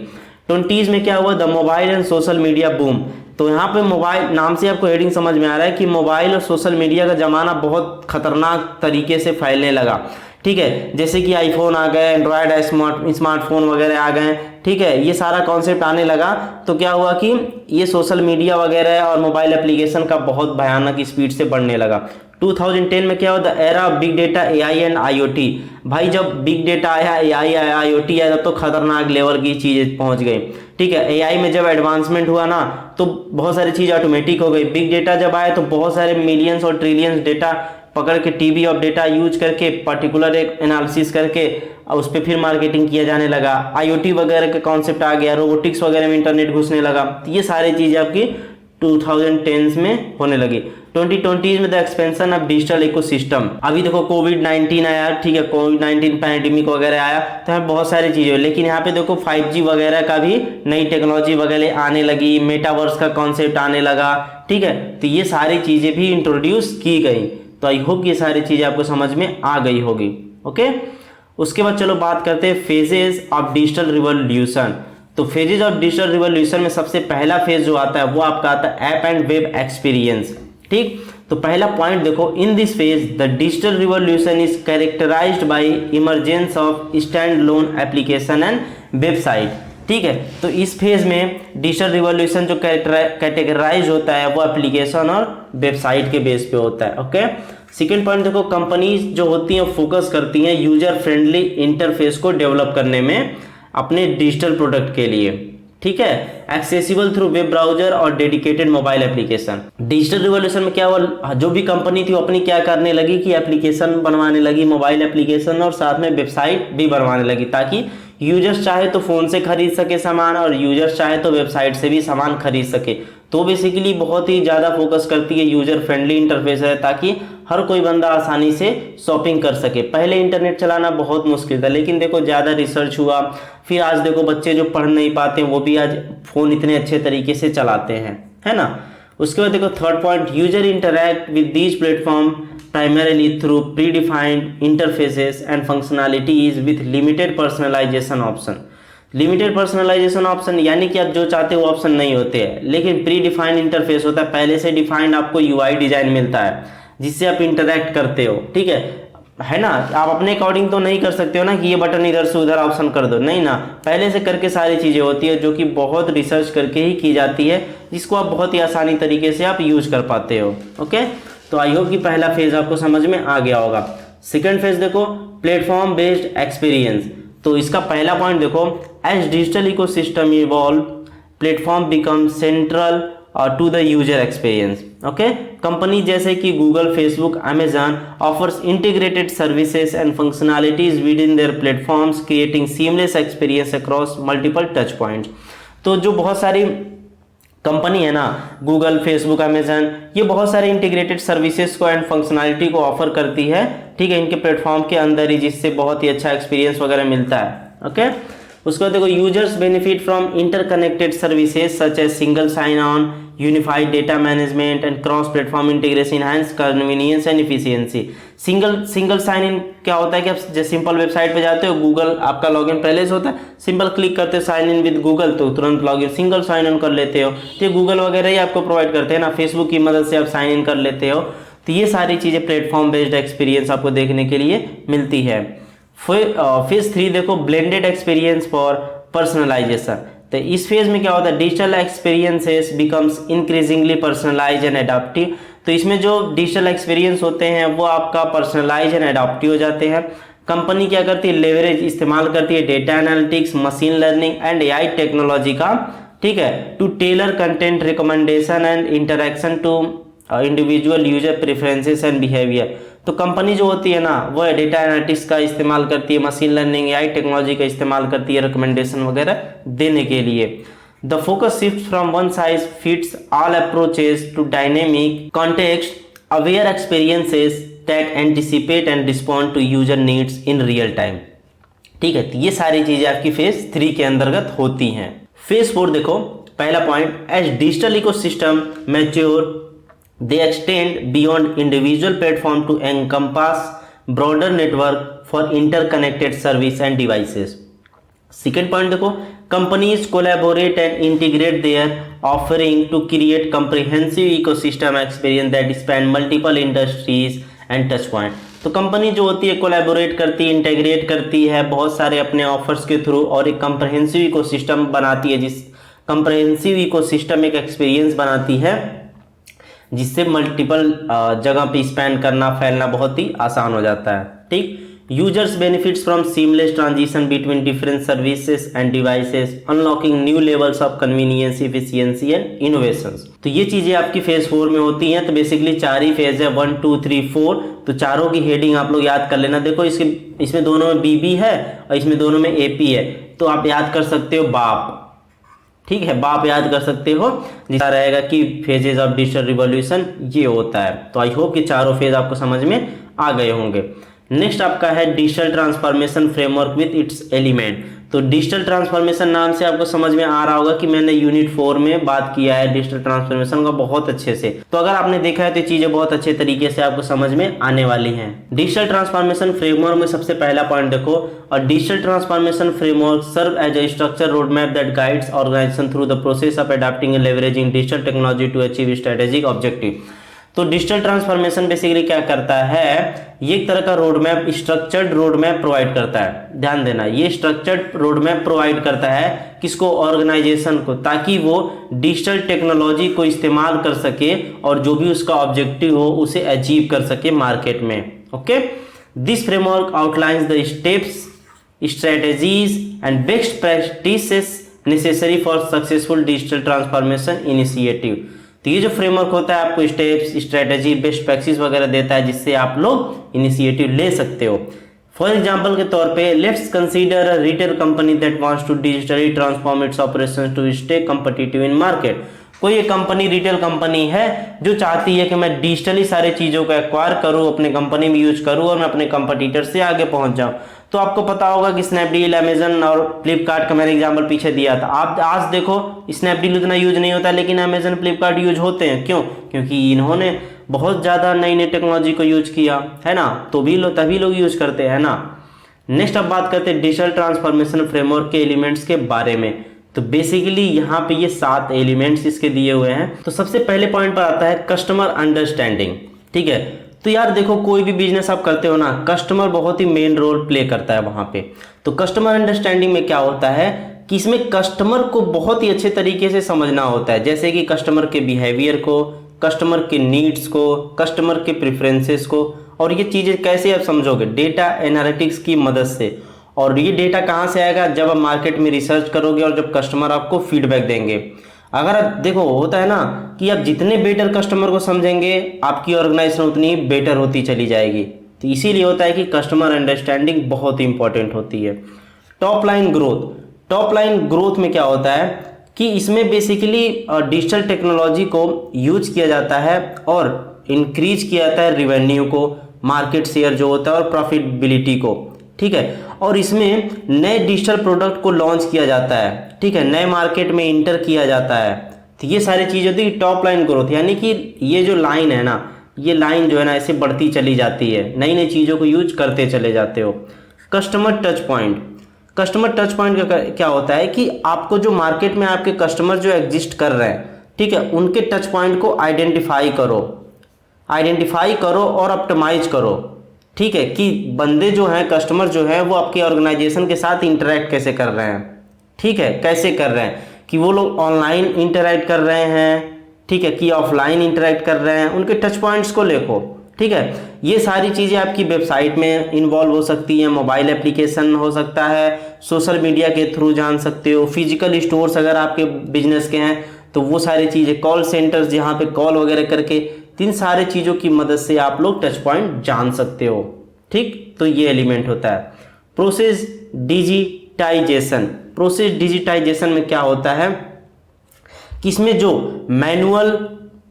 20s में क्या हुआ, the mobile and social media boom. तो यहाँ पे मोबाइल नाम से आपको हेडिंग समझ में आ रहा है कि मोबाइल और सोशल मीडिया का जमाना बहुत खतरनाक तरीके से फैलने लगा। ठीक है, जैसे कि आईफोन आ गए, एंड्रॉयड स्मार्टफोन वगैरह आ गए। ठीक है, ये सारा कॉन्सेप्ट आने लगा, तो क्या हुआ कि ये सोशल मीडिया वगैरह और मोबाइल एप्लीकेशन का बहुत भयानक स्पीड से बढ़ने लगा। 2010 में क्या हुआ, the era of big data, AI and IoT। भाई जब बिग डेटा आया, AI आया, IoT आया, तब तो खतरनाक लेवल की चीजें पहुंच गई। ठीक है, AI में जब एडवांसमेंट हुआ ना, तो बहुत सारी चीज ऑटोमेटिक हो गई। बिग डेटा जब आया तो बहुत सारे मिलियंस और ट्रिलियंस डेटा पकड़ के TB ऑफ डेटा यूज करके पर्टिकुलर एक एनालिसिस करके और उस पर फिर मार्केटिंग किया जाने लगा। IoT वगैरह का कॉन्सेप्ट आ गया, रोबोटिक्स वगैरह में इंटरनेट घुसने लगा। तो ये सारी चीजें आपकी 2010s में होने लगी। 2020 में the expansion of digital ecosystem. अभी देखो कोविड-19 आया, ठीक है, कोविड-19 पैंडेमिक वगैरह आया, तो यहाँ बहुत सारी चीजें, लेकिन यहाँ पे देखो 5G वगैरह का भी नई टेक्नोलॉजी वगैरह आने लगी, मेटावर्स का कॉन्सेप्ट आने लगा। ठीक है, तो ये सारी चीजें भी इंट्रोड्यूस की गई। तो आई होप ये सारी चीजें आपको समझ में आ गई होगी। ओके, उसके बाद चलो बात करते हैं फेजेस ऑफ डिजिटल रिवॉल्यूशन। तो फेजेस ऑफ डिजिटल रिवॉल्यूशन में सबसे पहला फेज जो आता है वो आपका आता है ऐप एंड वेब एक्सपीरियंस। ठीक, तो पहला पॉइंट देखो, in this phase the digital revolution is characterized by emergence of standalone application and website. ठीक है, तो इस फेज में डिजिटल रिवॉल्यूशन जो कैटेगराइज होता है वो एप्लीकेशन और वेबसाइट के बेस पे होता है। ओके, सेकेंड पॉइंट देखो, कंपनीज जो होती हैं फोकस करती हैं यूजर फ्रेंडली इंटरफेस को डेवलप करने में अपने डिजिटल प्रोडक्ट के लिए। ठीक है, एक्सेसिबल थ्रू वेब ब्राउजर और dedicated mobile application. Digital revolution में क्या हुआ, जो भी कंपनी थी वो अपनी क्या करने लगी कि एप्लीकेशन बनवाने लगी, मोबाइल एप्लीकेशन, और साथ में वेबसाइट भी बनवाने लगी, ताकि यूजर्स चाहे तो फोन से खरीद सके सामान और यूजर्स चाहे तो वेबसाइट से भी सामान खरीद सके। तो बेसिकली बहुत ही ज़्यादा फोकस करती है, यूजर फ्रेंडली इंटरफेस है ताकि हर कोई बंदा आसानी से शॉपिंग कर सके। पहले इंटरनेट चलाना बहुत मुश्किल था, लेकिन देखो ज़्यादा रिसर्च हुआ, फिर आज देखो बच्चे जो पढ़ नहीं पाते वो भी आज फ़ोन इतने अच्छे तरीके से चलाते हैं, है ना। उसके बाद देखो third point, user interact with these platform primarily through predefined interfaces and functionalities with limited personalization option। Limited personalization option यानी कि आप जो चाहते हो वो ऑप्शन नहीं होते हैं, लेकिन प्री डिफाइंड इंटरफेस होता है, पहले से डिफाइंड आपको UI डिजाइन मिलता है जिससे आप इंटरैक्ट करते हो। ठीक है ना, आप अपने अकॉर्डिंग तो नहीं कर सकते हो ना कि ये बटन इधर से उधर ऑप्शन कर दो, नहीं ना, पहले से करके सारी चीज़ें होती है जो कि बहुत रिसर्च करके ही की जाती है, जिसको आप बहुत ही आसानी तरीके से आप यूज कर पाते हो। ओके, तो आई होप कि पहला फेज आपको समझ में आ गया होगा। सेकंड फेज देखो, प्लेटफॉर्म बेस्ड एक्सपीरियंस। तो इसका पहला पॉइंट देखो, as digital ecosystem evolve platform become central to the user experience. Okay, company जैसे कि Google, Facebook, Amazon offers integrated services and functionalities within their platforms creating seamless experience across multiple touch points. तो जो बहुत सारी company है ना, Google, Facebook, Amazon, ये बहुत सारे इंटीग्रेटेड सर्विसेज को एंड फंक्शनैलिटी को ऑफर करती है। ठीक है, इनके प्लेटफॉर्म के अंदर ही, जिससे बहुत ही अच्छा एक्सपीरियंस वगैरह मिलता है। ओके। उसके बाद देखो users benefit from interconnected services such as single sign on, unified data management and cross platform integration, enhance convenience and efficiency. Single sign in क्या होता है कि आप जैसे सिंपल वेबसाइट पे जाते हो, गूगल आपका लॉगिन पहले से होता है, सिंपल क्लिक करते हो साइन इन विद गूगल तो तुरंत लॉगिन सिंगल साइन इन कर लेते हो। तो ये गूगल वगैरह ही आपको प्रोवाइड करते हैं ना, फेसबुक की मदद से आप साइन इन कर लेते हो। तो ये सारी चीज़ें प्लेटफॉर्म बेस्ड एक्सपीरियंस आपको देखने के लिए मिलती है। फेज 3 देखो ब्लेंडेड एक्सपीरियंस फॉर पर्सनलाइजेशन। तो इस फेज में क्या होता है, digital experiences becomes increasingly personalize and adaptive. तो इसमें जो डिजिटल एक्सपीरियंस होते हैं वो आपका पर्सनलाइज एंड एडाप्टिव हो जाते हैं। कंपनी क्या करती है, लेवरेज इस्तेमाल करती है data analytics, machine learning and AI technology का, ठीक है, to tailor content recommendation and interaction to individual user preferences and behaviour. तो कंपनी जो होती है ना वो डेटा एनालिटिक्स का इस्तेमाल करती है, मशीन लर्निंग एआई टेक्नोलॉजी का इस्तेमाल करती है रिकमेंडेशन वगैरह देने के लिए। The focus shift from one size fits all approaches to dynamic context aware experiences that anticipate and respond to user needs in real time. ठीक है, तो ये सारी चीजें आपकी फेज 3 के अंतर्गत होती हैं। फेज 4 देखो, पहला point, as digital ecosystem mature they extend beyond individual platform to encompass broader network for interconnected service and devices. Second point देखो, companies collaborate and integrate their offering to create comprehensive ecosystem experience that span multiple industries and touch point. तो company जो होती है collaborate करती है, integrate करती है बहुत सारे अपने ऑफर्स के थ्रू और एक कंप्रहेंसिव इकोसिस्टम बनाती है, जिस कंप्रहेंसिव इकोसिस्टम एक एक्सपीरियंस बनाती है जिससे मल्टीपल जगह पे स्पेंड करना, फैलना बहुत ही आसान हो जाता है। ठीक, users benefits from seamless transition between different services end devices, unlocking new levels of convenience, efficiency and innovations. तो ये चीजें आपकी फेज 4 में होती हैं। तो बेसिकली 4 ही फेज है, 1 2 3 4। तो चारों की हेडिंग आप लोग याद कर लेना। देखो इसमें दोनों में बीबी है और इसमें दोनों में एपी है, तो आप याद कर सकते हो बाप। ठीक है, बाप याद कर सकते हो, जिसका रहेगा कि फेजेस ऑफ डिजिटल रिवॉल्यूशन ये होता है। तो आई होप कि चारों फेज आपको समझ में आ गए होंगे। नेक्स्ट आपका है digital transformation framework with its element. तो डिजिटल ट्रांसफॉर्मेशन नाम से आपको समझ में आ रहा होगा कि मैंने यूनिट 4 में बात किया है डिजिटल ट्रांसफॉर्मेशन का बहुत अच्छे से। तो अगर आपने देखा है तो चीजें बहुत अच्छे तरीके से आपको समझ में आने वाली हैं। डिजिटल ट्रांसफॉर्मेशन फ्रेमवर्क में सबसे पहला पॉइंट देखो, और digital transformation framework serve as a structure road map that guides organization through the process of adopting and leveraging digital technology to achieve strategic objective. तो डिजिटल ट्रांसफॉर्मेशन बेसिकली क्या करता है, ये एक तरह का road map, structured road map provide करता है। ध्यान देना, ये स्ट्रक्चर्ड रोड मैप प्रोवाइड करता है किसको, ऑर्गेनाइजेशन को, ताकि वो डिजिटल टेक्नोलॉजी को इस्तेमाल कर सके और जो भी उसका ऑब्जेक्टिव हो उसे अचीव कर सके मार्केट में। Okay, this framework outlines the steps, strategies and best practices necessary for successful digital transformation initiative. तो ये जो फ्रेमवर्क होता है आपको स्टेप्स, स्ट्रेटेजी, बेस्ट प्रैक्टिस वगैरह देता है जिससे आप लोग इनिशिएटिव ले सकते हो। फॉर एग्जांपल के तौर पे, let's consider a retail company that wants to digitally transform its operations to stay competitive in market. कोई एक कंपनी, रिटेल कंपनी है जो चाहती है कि मैं डिजिटली सारी चीज़ों को एक्वायर करूँ, अपने कंपनी में यूज करूँ और मैं अपने कंपटीटर से आगे पहुँच जाऊँ। तो आपको पता होगा कि स्नैपडील, अमेजन और फ्लिपकार्ट का मैंने एग्जांपल पीछे दिया था। आप आज देखो स्नैपडील उतना यूज नहीं होता, लेकिन अमेजन, फ्लिपकार्ट यूज होते हैं। क्यों? क्योंकि इन्होंने बहुत ज़्यादा नई नई टेक्नोलॉजी को यूज किया है ना, तो भी तभी लोग यूज करते हैं ना। नेक्स्ट अब बात करते हैं डिजिटल ट्रांसफॉर्मेशन फ्रेमवर्क के एलिमेंट्स के बारे में। तो बेसिकली यहाँ पे ये 7 एलिमेंट्स इसके दिए हुए हैं। तो सबसे पहले पॉइंट पर आता है कस्टमर अंडरस्टैंडिंग। ठीक है, तो यार देखो कोई भी बिजनेस आप करते हो ना, कस्टमर बहुत ही मेन रोल प्ले करता है वहाँ पे। तो कस्टमर अंडरस्टैंडिंग में क्या होता है कि इसमें कस्टमर को बहुत ही अच्छे तरीके से समझना होता है, जैसे कि कस्टमर के बिहेवियर को, कस्टमर के नीड्स को, कस्टमर के प्रेफरेंसेस को। और ये चीज़ें कैसे आप समझोगे, डेटा एनालिटिक्स की मदद से। और ये डेटा कहाँ से आएगा, जब आप मार्केट में रिसर्च करोगे और जब कस्टमर आपको फीडबैक देंगे। अगर आप देखो होता है ना कि आप जितने बेटर कस्टमर को समझेंगे आपकी ऑर्गेनाइजेशन उतनी बेटर होती चली जाएगी। तो इसीलिए होता है कि कस्टमर अंडरस्टैंडिंग बहुत इंपॉर्टेंट होती है। Top line growth, top line growth में क्या होता है कि इसमें बेसिकली डिजिटल टेक्नोलॉजी को यूज किया जाता है और इंक्रीज किया जाता है रिवेन्यू को, मार्केट शेयर जो होता है और प्रॉफिटेबिलिटी को। ठीक है। और इसमें नए डिजिटल प्रोडक्ट को लॉन्च किया जाता है, ठीक है, नए मार्केट में इंटर किया जाता है। तो ये सारी चीज़ होती है टॉप लाइन ग्रोथ, यानी कि ये जो लाइन है ना, ये लाइन जो है ना ऐसे बढ़ती चली जाती है, नई नई चीज़ों को यूज करते चले जाते हो। Customer touch point, customer touch point का क्या होता है कि आपको जो मार्केट में आपके कस्टमर जो एग्जिस्ट कर रहे हैं, ठीक है, उनके टच पॉइंट को आइडेंटिफाई करो और ऑप्टिमाइज करो, ठीक है, कि बंदे जो हैं, कस्टमर जो है वो आपके ऑर्गेनाइजेशन के साथ इंटरेक्ट कैसे कर रहे हैं, ठीक है, कैसे कर रहे हैं, कि वो लोग ऑनलाइन इंटरेक्ट कर रहे हैं, ठीक है, कि ऑफलाइन इंटरेक्ट कर रहे हैं, उनके टच पॉइंट्स को देखो, ठीक है। ये सारी चीज़ें आपकी वेबसाइट में इन्वॉल्व हो सकती हैं, मोबाइल एप्लीकेशन हो सकता है, सोशल मीडिया के थ्रू जान सकते हो, फिजिकल स्टोर्स अगर आपके बिजनेस के हैं तो वो सारी चीज़ें, कॉल सेंटर्स जहाँ पे कॉल वगैरह करके, तीन सारे चीज़ों की मदद से आप लोग टच पॉइंट जान सकते हो, ठीक। तो ये एलिमेंट होता है। प्रोसेस डिजिटाइजेशन, प्रोसेस डिजिटाइजेशन में क्या होता है कि इसमें जो manual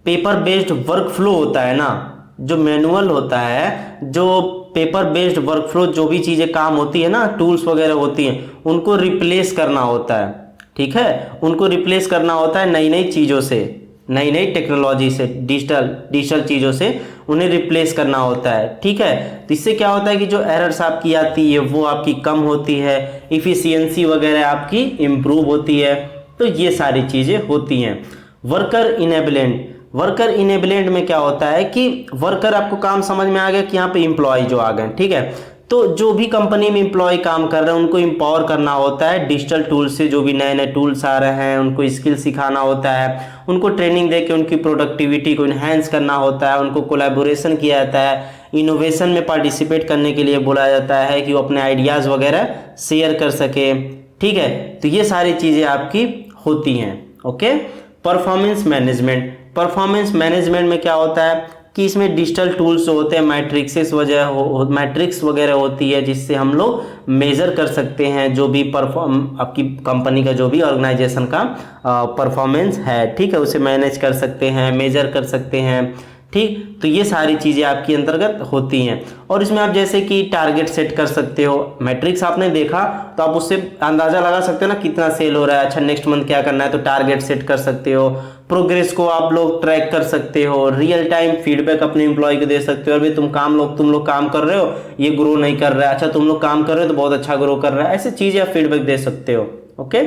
paper based work flow होता है ना, जो मैनुअल होता है, जो पेपर बेस्ड वर्क फ्लो, जो भी चीज़ें काम होती है ना, टूल्स वगैरह होती हैं, उनको रिप्लेस करना होता है, ठीक है, उनको रिप्लेस करना होता है नई नई चीज़ों से, नई नई टेक्नोलॉजी से, डिजिटल चीज़ों से उन्हें रिप्लेस करना होता है, ठीक है। तो इससे क्या होता है कि जो एरर्स आपकी आती है वो आपकी कम होती है, इफ़िशियंसी वगैरह आपकी इम्प्रूव होती है। तो ये सारी चीज़ें होती हैं। वर्कर इनेबलेंट, वर्कर इनेबलेंट में क्या होता है कि वर्कर, आपको काम समझ में आ गया कि यहाँ पे एम्प्लॉय जो आ गए, ठीक है, तो जो भी कंपनी में एम्प्लॉय काम कर रहे हैं उनको एम्पावर करना होता है डिजिटल टूल से, जो भी नए नए टूल्स आ रहे हैं उनको स्किल सिखाना होता है, उनको ट्रेनिंग दे के उनकी प्रोडक्टिविटी को इन्हेंस करना होता है, उनको कोलैबोरेशन किया जाता है, इनोवेशन में पार्टिसिपेट करने के लिए बोला जाता है कि वो अपने आइडियाज़ वगैरह शेयर कर सके, ठीक है। तो ये सारी चीज़ें आपकी होती हैं, okay. Performance management, performance management में क्या होता है कि इसमें डिजिटल टूल्स होते हैं, मैट्रिक्स वगैरह होती है, जिससे हम लोग मेज़र कर सकते हैं जो भी आपकी कंपनी का, जो भी ऑर्गेनाइजेशन का परफॉर्मेंस है, ठीक है, उसे मैनेज कर सकते हैं, मेज़र कर सकते हैं, ठीक। तो ये सारी चीज़ें आपकी अंतर्गत होती हैं। और इसमें आप जैसे कि टारगेट सेट कर सकते हो, मैट्रिक्स आपने देखा तो आप उससे अंदाज़ा लगा सकते हो ना कितना सेल हो रहा है, अच्छा नेक्स्ट मंथ क्या करना है, तो टारगेट सेट कर सकते हो, प्रोग्रेस को आप लोग ट्रैक कर सकते हो, रियल टाइम फीडबैक अपने एम्प्लॉय को दे सकते हो, अभी तुम लोग काम कर रहे हो, ये ग्रो नहीं कर रहा है, अच्छा तुम लोग काम कर रहे हो तो बहुत अच्छा ग्रो कर रहा है, ऐसी चीज़ें आप फीडबैक दे सकते हो, okay.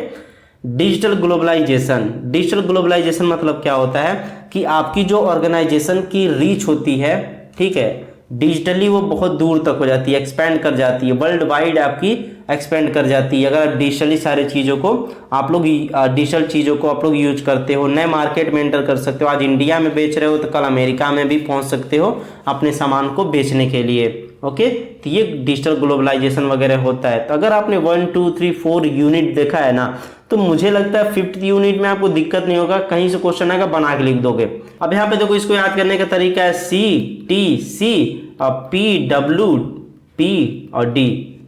Digital globalization, digital globalization मतलब क्या होता है कि आपकी जो ऑर्गेनाइजेशन की रीच होती है, ठीक है, डिजिटली वो बहुत दूर तक हो जाती है, एक्सपेंड कर जाती है, वर्ल्ड वाइड आपकी एक्सपेंड कर जाती है। अगर आप डिजिटली सारे चीज़ों को आप लोग डिजिटल चीज़ों को आप लोग यूज करते हो, नए मार्केट में एंटर कर सकते हो, आज इंडिया में बेच रहे हो तो कल अमेरिका में भी पहुंच सकते हो अपने सामान को बेचने के लिए, ओके। तो ये डिजिटल ग्लोबलाइजेशन वगैरह होता है। तो अगर आपने 1 2 3 4 यूनिट देखा है ना, तो मुझे लगता है 5th यूनिट में आपको दिक्कत नहीं होगा, कहीं से क्वेश्चन आएगा बना के लिख दोगे। अब यहाँ पे देखो, इसको याद करने का तरीका है CTC और PWP और D,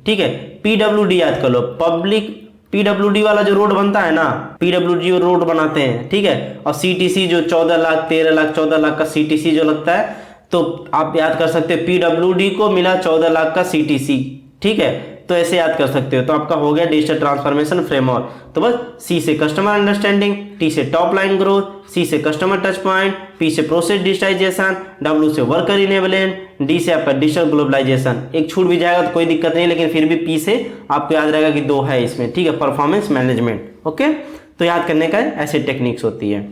ठीक है। PWD याद कर लो, पब्लिक, PWD वाला जो रोड बनता है ना, PWD रोड बनाते हैं, ठीक है, और CTC जो 14 लाख 13 लाख 14 लाख का CTC जो लगता है, तो आप याद कर सकते हो PWD को मिला 14 लाख का CTC, ठीक है, तो ऐसे याद कर सकते हो। तो आपका हो गया डिजिटल ट्रांसफॉर्मेशन फ्रेमवर्क। तो बस C से कस्टमर अंडरस्टैंडिंग, T से टॉप लाइन ग्रोथ, C से कस्टमर टच पॉइंट, P से प्रोसेस डिजिटाइजेशन, W से वर्कर इनेबलेंट, D से आपका डिजिटल ग्लोबलाइजेशन। एक छूट भी जाएगा तो कोई दिक्कत नहीं, लेकिन फिर भी P से आपको याद रहेगा कि 2 है इसमें, ठीक है, परफॉर्मेंस मैनेजमेंट, ओके। तो याद करने का ऐसे टेक्निक्स होती है।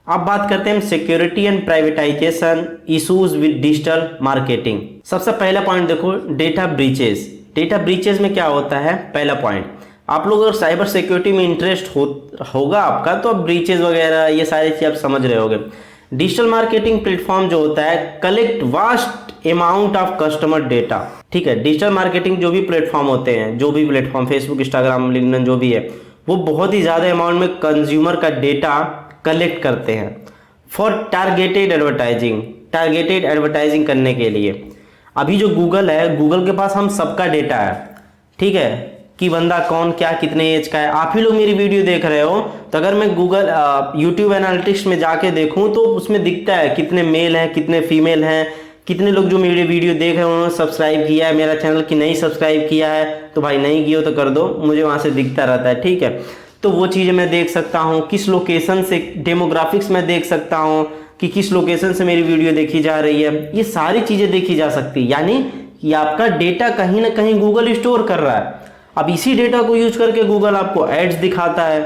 अब बात करते हैं security and privatisation issues with digital marketing. सबसे पहला पॉइंट देखो, डेटा ब्रीचेस। डेटा ब्रीचेस में क्या होता है, पहला पॉइंट, आप लोग अगर साइबर सिक्योरिटी में इंटरेस्ट होगा आपका, तो अब ब्रीचेस वगैरह ये सारी चीज़ आप समझ रहे होगे। डिजिटल मार्केटिंग प्लेटफॉर्म जो होता है, collect vast amount of customer data, ठीक है। डिजिटल मार्केटिंग जो भी प्लेटफॉर्म होते हैं, जो भी प्लेटफॉर्म, फेसबुक, इंस्टाग्राम, लिंक्डइन, जो भी है, वो बहुत ही ज़्यादा अमाउंट में कंज्यूमर का डेटा कलेक्ट करते हैं for targeted advertising, targeted advertising करने के लिए। अभी जो गूगल है, गूगल के पास हम सबका डेटा है, ठीक है, कि बंदा कौन, क्या, कितने एज का है। आप ही लोग मेरी वीडियो देख रहे हो, तो अगर मैं गूगल यूट्यूब एनालिटिक्स में जाके देखूं तो उसमें दिखता है कितने मेल हैं, कितने फीमेल हैं, कितने लोग जो मेरे वीडियो देख रहे हैं उन्होंने सब्सक्राइब किया है मेरा चैनल कि नहीं सब्सक्राइब किया है, तो भाई नहीं किया तो कर दो, मुझे वहाँ से दिखता रहता है, ठीक है। तो वो चीज़ें मैं देख सकता हूँ, किस लोकेशन से डेमोग्राफिक्स में देख सकता हूँ कि किस लोकेशन से मेरी वीडियो देखी जा रही है, ये सारी चीज़ें देखी जा सकती है। यानी कि आपका डेटा कहीं ना कहीं गूगल स्टोर कर रहा है। अब इसी डेटा को यूज करके गूगल आपको एड्स दिखाता है।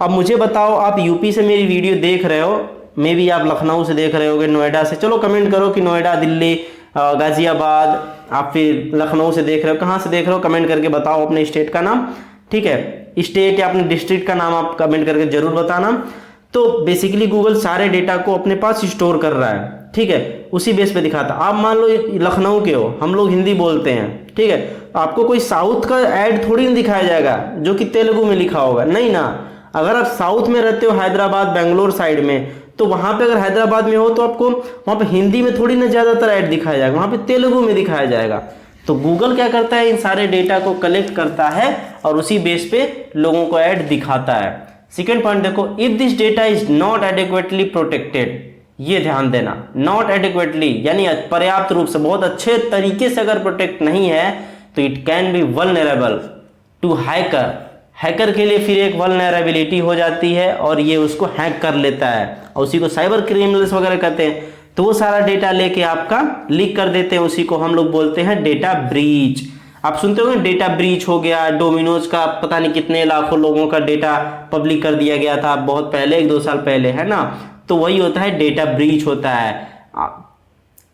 अब मुझे बताओ, आप यूपी से मेरी वीडियो देख रहे हो, मे भी आप लखनऊ से देख रहे होगे, नोएडा से, चलो कमेंट करो कि नोएडा, दिल्ली, गाजियाबाद, आप फिर लखनऊ से देख रहे हो, कहाँ से देख रहे हो कमेंट करके बताओ अपने स्टेट का नाम, ठीक है, स्टेट या अपने डिस्ट्रिक्ट का नाम आप कमेंट करके जरूर बताना। तो बेसिकली गूगल सारे डेटा को अपने पास स्टोर कर रहा है, ठीक है, उसी बेस पे दिखाता। आप मान लो लखनऊ के हो, हम लोग हिंदी बोलते हैं, ठीक है, आपको कोई साउथ का ऐड थोड़ी नहीं दिखाया जाएगा जो कि तेलुगु में लिखा होगा, नहीं ना। अगर आप साउथ में रहते हो, हैदराबाद, बेंगलोर साइड में, तो वहां पे अगर हैदराबाद में हो तो आपको वहां पे हिंदी में थोड़ी ना ज्यादातर ऐड दिखाया जाएगा, वहां पे तेलुगु में दिखाया जाएगा। तो गूगल क्या करता है, इन सारे डेटा को कलेक्ट करता है और उसी बेस पे लोगों को ऐड दिखाता है। सेकेंड पॉइंट देखो, if this data is not adequately protected, ये ध्यान देना, नॉट एडिक्वेटली यानी पर्याप्त रूप से, बहुत अच्छे तरीके से अगर प्रोटेक्ट नहीं है तो it can be vulnerable to hacker. Hacker के लिए फिर एक वल्नरेबिलिटी हो जाती है और ये उसको हैक कर लेता है और उसी को साइबर क्रिमिनल्स वगैरह कहते हैं। तो वो सारा डेटा लेके आपका लीक कर देते हैं, उसी को हम लोग बोलते हैं डेटा ब्रीच। आप सुनते होंगे डेटा ब्रीच हो गया, डोमिनोज का पता नहीं कितने लाखों लोगों का डेटा पब्लिक कर दिया गया था बहुत पहले, 1-2 साल पहले, है ना। तो वही होता है डेटा ब्रीच होता है,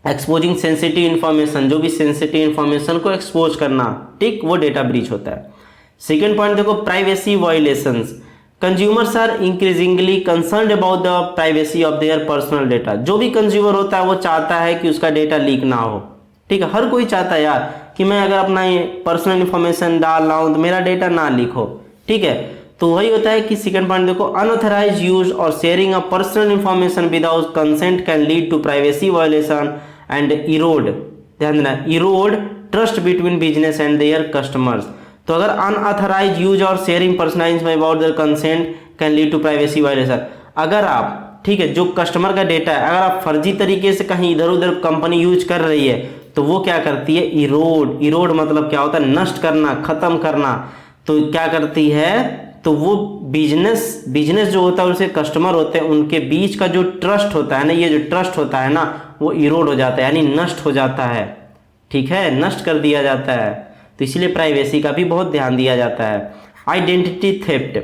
एक्सपोजिंग सेंसिटिव इंफॉर्मेशन, जो भी सेंसिटिव इंफॉर्मेशन को एक्सपोज करना, ठीक, वो डेटा ब्रीच होता है। सेकेंड पॉइंट देखो, privacy violations. Consumers are increasingly concerned about the privacy of their personal data. जो भी कंज्यूमर होता है वो चाहता है कि उसका डेटा लीक ना हो, ठीक है, हर कोई चाहता है यार कि मैं अगर अपना पर्सनल इंफॉर्मेशन डाल रहा हूं तो मेरा डेटा ना लीक हो, ठीक है। तो वही होता है कि सेकंड पॉइंट देखो, अनऑथराइज्ड यूज और sharing of personal information without consent can lead to privacy violation and erode, ध्यान देना, erode trust between business and their customers. तो अगर अनऑथराइज्ड यूज और sharing personal information without their consent can lead to privacy violation, अगर आप, ठीक है, जो कस्टमर का डेटा है अगर आप फर्जी तरीके से कहीं इधर उधर कंपनी यूज कर रही है तो वो क्या करती है, इरोड। इरोड मतलब क्या होता है, नष्ट करना, खत्म करना। तो क्या करती है, तो वो बिजनेस जो होता है, उनसे कस्टमर होते हैं, उनके बीच का जो ट्रस्ट होता है ना, ये जो ट्रस्ट होता है ना, वो इरोड हो जाता है, यानी नष्ट हो जाता है, ठीक है, नष्ट कर दिया जाता है। तो इसलिए प्राइवेसी का भी बहुत ध्यान दिया जाता है। Identity theft,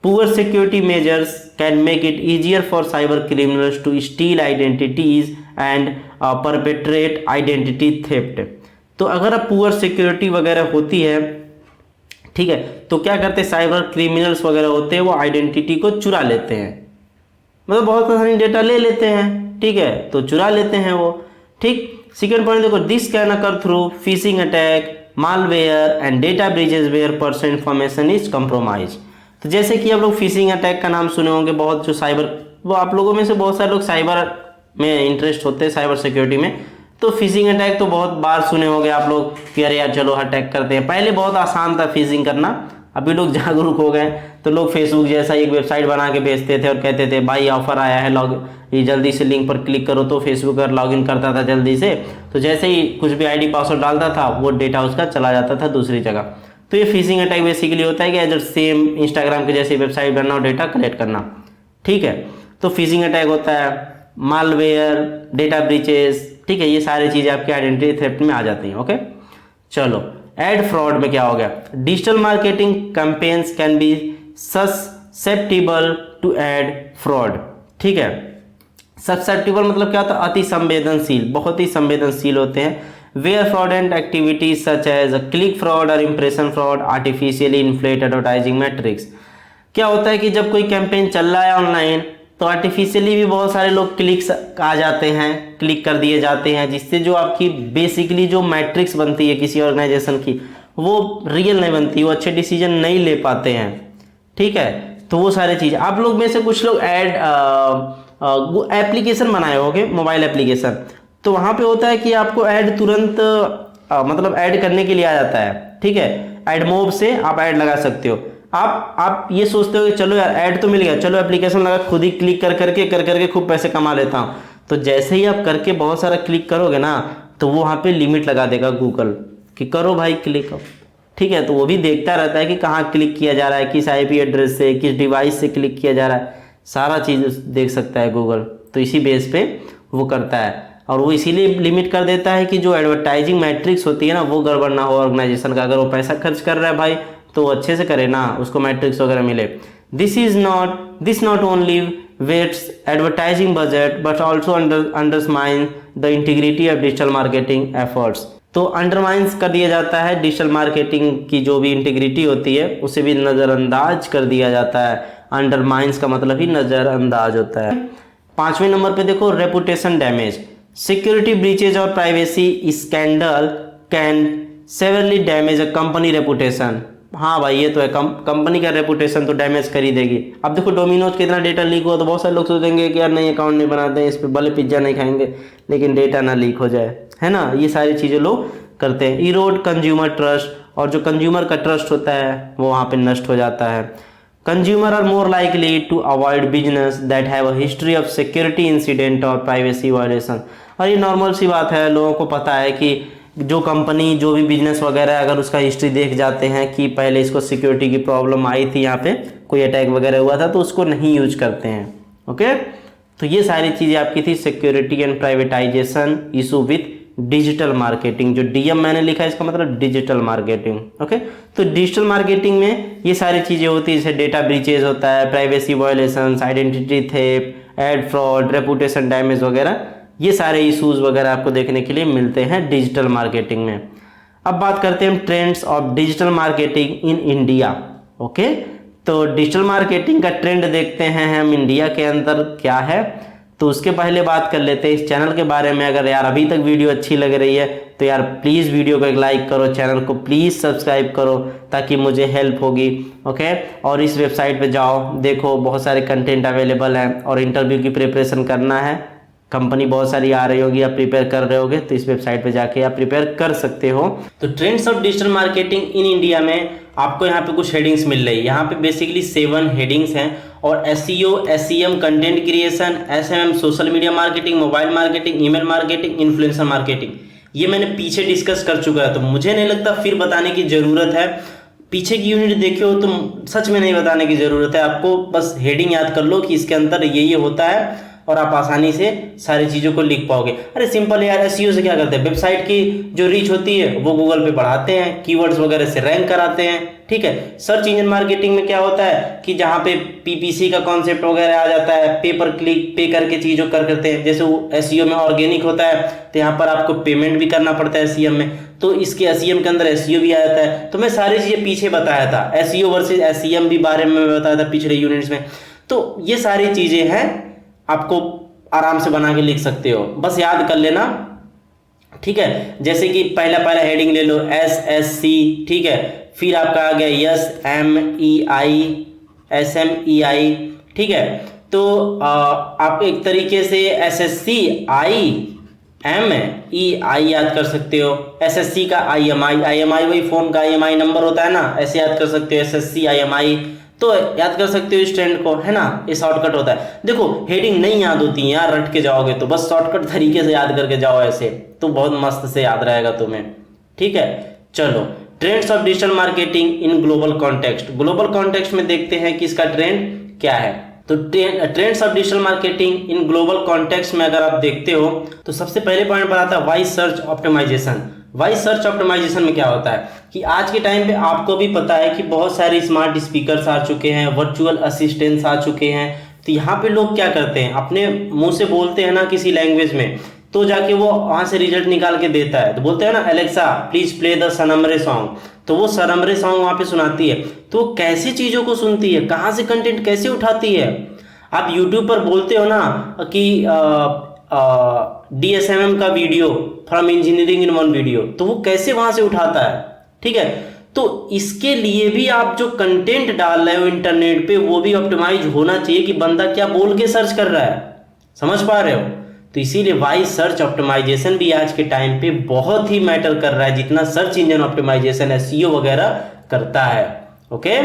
poor security measures can make it easier for cyber criminals to steal identities and perpetrate identity theft. तो अगर आप पुअर सिक्योरिटी वगैरह होती है, ठीक है, तो क्या करते हैं, साइबर क्रिमिनल्स वगैरह होते हैं, वो आइडेंटिटी को चुरा लेते हैं, मतलब बहुत आसानी डेटा ले लेते हैं, ठीक है, तो चुरा लेते हैं वो, ठीक। सेकेंड पॉइंट देखो, this can occur through phishing attack, malware and data breaches where personal information is compromise. तो जैसे कि आप लोग फिशिंग अटैक का नाम सुने होंगे, बहुत जो साइबर, वो आप लोगों में से बहुत सारे लोग साइबर में इंटरेस्ट होते हैं, साइबर सिक्योरिटी में, तो फिशिंग अटैक तो बहुत बार सुने होंगे आप लोग कि अरे यार चलो अटैक करते हैं। पहले बहुत आसान था फिशिंग करना, अभी लोग जागरूक हो गए, तो लोग फेसबुक जैसा एक वेबसाइट बना के भेजते थे और कहते थे भाई ऑफर आया है, ये जल्दी से लिंक पर क्लिक करो, तो फेसबुक पर लॉगिन करता था जल्दी से, तो जैसे ही कुछ भी आईडी पासवर्ड डालता था वो डेटा उसका चला जाता था दूसरी जगह। तो ये फिशिंग अटैक बेसिकली होता है कि एज सेम इंस्टाग्राम के जैसी वेबसाइट बनना और डेटा कलेक्ट करना, ठीक है। तो फिशिंग अटैक होता है, मालवेयर, डेटा ब्रीचेस, ठीक है, ये सारी चीज़ें आपकी आइडेंटिटी थेफ्ट में आ जाती हैं, ओके। चलो, एड फ्रॉड में क्या हो गया, digital marketing campaigns can be susceptible to ad fraud, ठीक है। ससेप्टिबल मतलब क्या होता है, अति संवेदनशील, बहुत ही संवेदनशील होते हैं। Where fraudulent activities such as click fraud और impression fraud, artificially inflate advertising metrics. क्या होता है कि जब कोई कैंपेन चल रहा है ऑनलाइन तो आर्टिफिशियली भी बहुत सारे लोग क्लिक्स आ जाते हैं, क्लिक कर दिए जाते हैं, जिससे जो आपकी बेसिकली जो मैट्रिक्स बनती है किसी ऑर्गेनाइजेशन की वो रियल नहीं बनती, वो अच्छे डिसीजन नहीं ले पाते हैं, ठीक है। तो वो सारी चीज़, आप लोग में से कुछ लोग ऐड एप्लीकेशन बनाए होंगे, मोबाइल एप्लीकेशन, तो वहाँ पे होता है कि आपको ऐड तुरंत मतलब ऐड करने के लिए आ जाता है, ठीक है, एडमोब से आप ऐड लगा सकते हो। आप ये सोचते हो कि चलो यार ऐड तो मिल गया, चलो एप्लीकेशन लगा, खुद ही क्लिक कर करके खूब पैसे कमा लेता हूँ। तो जैसे ही आप करके बहुत सारा क्लिक करोगे ना, तो वो वहाँ पे लिमिट लगा देगा गूगल कि करो भाई क्लिक। ठीक है, तो वो भी देखता रहता है कि कहाँ क्लिक किया जा रहा है, किस आईपी एड्रेस से, किस डिवाइस से क्लिक किया जा रहा है, सारा चीज़ देख सकता है गूगल। तो इसी बेस पे वो करता है, और वो इसीलिए लिमिट कर देता है कि जो एडवर्टाइजिंग मैट्रिक्स होती है ना वो गड़बड़ ना हो ऑर्गेनाइजेशन का। अगर वो पैसा खर्च कर रहा है भाई तो अच्छे से करे ना, उसको मैट्रिक्स वगैरह मिले। This not only wastes advertising budget but also undermine the integrity of digital marketing efforts. तो अंडरमाइंस कर दिया जाता है डिजिटल मार्केटिंग की जो भी इंटीग्रिटी होती है उसे भी नज़रअंदाज कर दिया जाता है। अंडरमाइंस का मतलब ही नज़रअंदाज होता है। 5वें नंबर पे देखो, रेपुटेशन डैमेज। सिक्योरिटी ब्रीचेज और privacy scandal can severally damage a company reputation. हाँ भाई ये तो है, कंपनी का रेपुटेशन तो डैमेज कर ही देगी। अब देखो डोमिनोज कितना डेटा लीक हुआ तो बहुत सारे लोग सोचेंगे कि यार नहीं अकाउंट नहीं बनाते हैं, इस पर भले पिज्जा नहीं खाएंगे लेकिन डेटा ना लीक हो जाए, है ना। ये सारी चीज़ें लोग करते हैं। इरोड कंज्यूमर ट्रस्ट, और जो कंज्यूमर का ट्रस्ट होता है वो वहाँ पे नष्ट हो जाता है। Consumer are more likely to avoid business that have a history of security incident और प्राइवेसी वायलेशन। और ये नॉर्मल सी बात है, लोगों को पता है कि जो कंपनी जो भी बिजनेस वगैरह अगर उसका हिस्ट्री देख जाते हैं कि पहले इसको सिक्योरिटी की प्रॉब्लम आई थी, यहाँ पे कोई अटैक वगैरह हुआ था, तो उसको नहीं यूज करते हैं। ओके, तो ये सारी चीज़ें आपकी थी security and privatisation issue with digital marketing. जो डीएम मैंने लिखा है इसका मतलब डिजिटल मार्केटिंग। ओके, तो डिजिटल मार्केटिंग में ये सारी चीज़ें होती है, जैसे डेटा ब्रीचेज होता है, privacy violation, identity theft, ad fraud, reputation damage वगैरह, ये सारे इश्यूज वगैरह आपको देखने के लिए मिलते हैं डिजिटल मार्केटिंग में। अब बात करते हैं trends of digital marketing in India. Okay, तो डिजिटल मार्केटिंग का ट्रेंड देखते हैं हम इंडिया के अंदर क्या है। तो उसके पहले बात कर लेते हैं इस चैनल के बारे में। अगर यार अभी तक वीडियो अच्छी लग रही है तो यार प्लीज़ वीडियो को एक लाइक करो, चैनल को प्लीज़ सब्सक्राइब करो ताकि मुझे हेल्प होगी। ओके, और इस वेबसाइट पे जाओ, देखो बहुत सारे कंटेंट अवेलेबल हैं, और इंटरव्यू की प्रिपरेशन करना है, कंपनी बहुत सारी आ रही होगी, आप प्रिपेयर कर रहे होगे तो इस वेबसाइट पे जाके आप प्रिपेयर कर सकते हो। तो trends of digital marketing in India में आपको यहाँ पे कुछ हेडिंग्स मिल रही है। यहाँ पे बेसिकली 7 हेडिंग्स हैं, और SEO, SEM, content creation, SMM, social media marketing, mobile marketing, email marketing, influencer marketing, ये मैंने पीछे डिस्कस कर चुका है, तो मुझे नहीं लगता फिर बताने की ज़रूरत है। पीछे की यूनिट देखे हो तो सच में नहीं बताने की ज़रूरत है, आपको बस हेडिंग याद कर लो कि इसके अंदर ये होता है और आप आसानी से सारी चीज़ों को लिख पाओगे। अरे सिंपल है यार, एसईओ से क्या करते हैं, वेबसाइट की जो रीच होती है वो गूगल पे बढ़ाते हैं, कीवर्ड्स वगैरह से रैंक कराते हैं। ठीक है, सर्च इंजन मार्केटिंग में क्या होता है कि जहाँ पे पीपीसी का कॉन्सेप्ट वगैरह आ जाता है, पे पर क्लिक, पे करके चीज़ों करते हैं। जैसे वो एसईओ में ऑर्गेनिक होता है तो यहाँ पर आपको पेमेंट भी करना पड़ता है एसईएम में, तो इसके एसईएम के अंदर एसईओ भी आ जाता है। तो मैं सारी चीज़ें पीछे बताया था, एसईओ वर्सेज एसईएम भी बारे में बताया था पिछले यूनिट्स में। तो ये सारी चीज़ें हैं, आपको आराम से बना के लिख सकते हो, बस याद कर लेना। ठीक है, जैसे कि पहला हेडिंग ले लो SSC, ठीक है, फिर आपका आ गया SMEI, ठीक है। तो आप एक तरीके से SSC IMEI याद कर सकते हो। SSC का IMI वही फोन का IMI नंबर होता है ना, ऐसे याद कर सकते हो SSC IMI, तो याद कर सकते हो इस ट्रेंड को, है ना। ये शॉर्टकट होता है। देखो हेडिंग नहीं याद होती है यार, रट के जाओगे तो बस शॉर्टकट तरीके से याद करके जाओ, ऐसे तो बहुत मस्त से याद रहेगा तुम्हें। ठीक है, चलो trends of digital marketing in global context. Global context में देखते हैं कि इसका ट्रेंड क्या है। तो trends of digital marketing in global context में अगर आप देखते हो तो सबसे पहले पॉइंट पर आता है voice search optimisation. Voice search optimisation में क्या होता है कि आज के टाइम पे आपको भी पता है कि बहुत सारे स्मार्ट स्पीकर्स आ चुके हैं, वर्चुअल असिस्टेंट्स आ चुके हैं। तो यहाँ पे लोग क्या करते हैं, अपने मुंह से बोलते हैं ना किसी लैंग्वेज में, तो जाके वो वहाँ से रिजल्ट निकाल के देता है। तो बोलते हैं ना Alexa please play the Sanam Re song, तो वो सनमरे सॉन्ग वहाँ पे सुनाती है। तो कैसी चीज़ों को सुनती है, कहाँ से कंटेंट कैसे उठाती है। आप यूट्यूब पर बोलते हो ना कि DSMM का video from engineering in one video, तो वो कैसे वहाँ से उठाता है। ठीक है, तो इसके लिए भी आप जो कंटेंट डाल रहे हो इंटरनेट पे वो भी ऑप्टिमाइज होना चाहिए कि बंदा क्या बोल के सर्च कर रहा है, समझ पा रहे हो। तो इसीलिए वॉइस सर्च ऑप्टिमाइजेशन भी आज के टाइम पे बहुत ही मैटर कर रहा है, जितना सर्च इंजन ऑप्टिमाइजेशन SEO वगैरह करता है। ओके,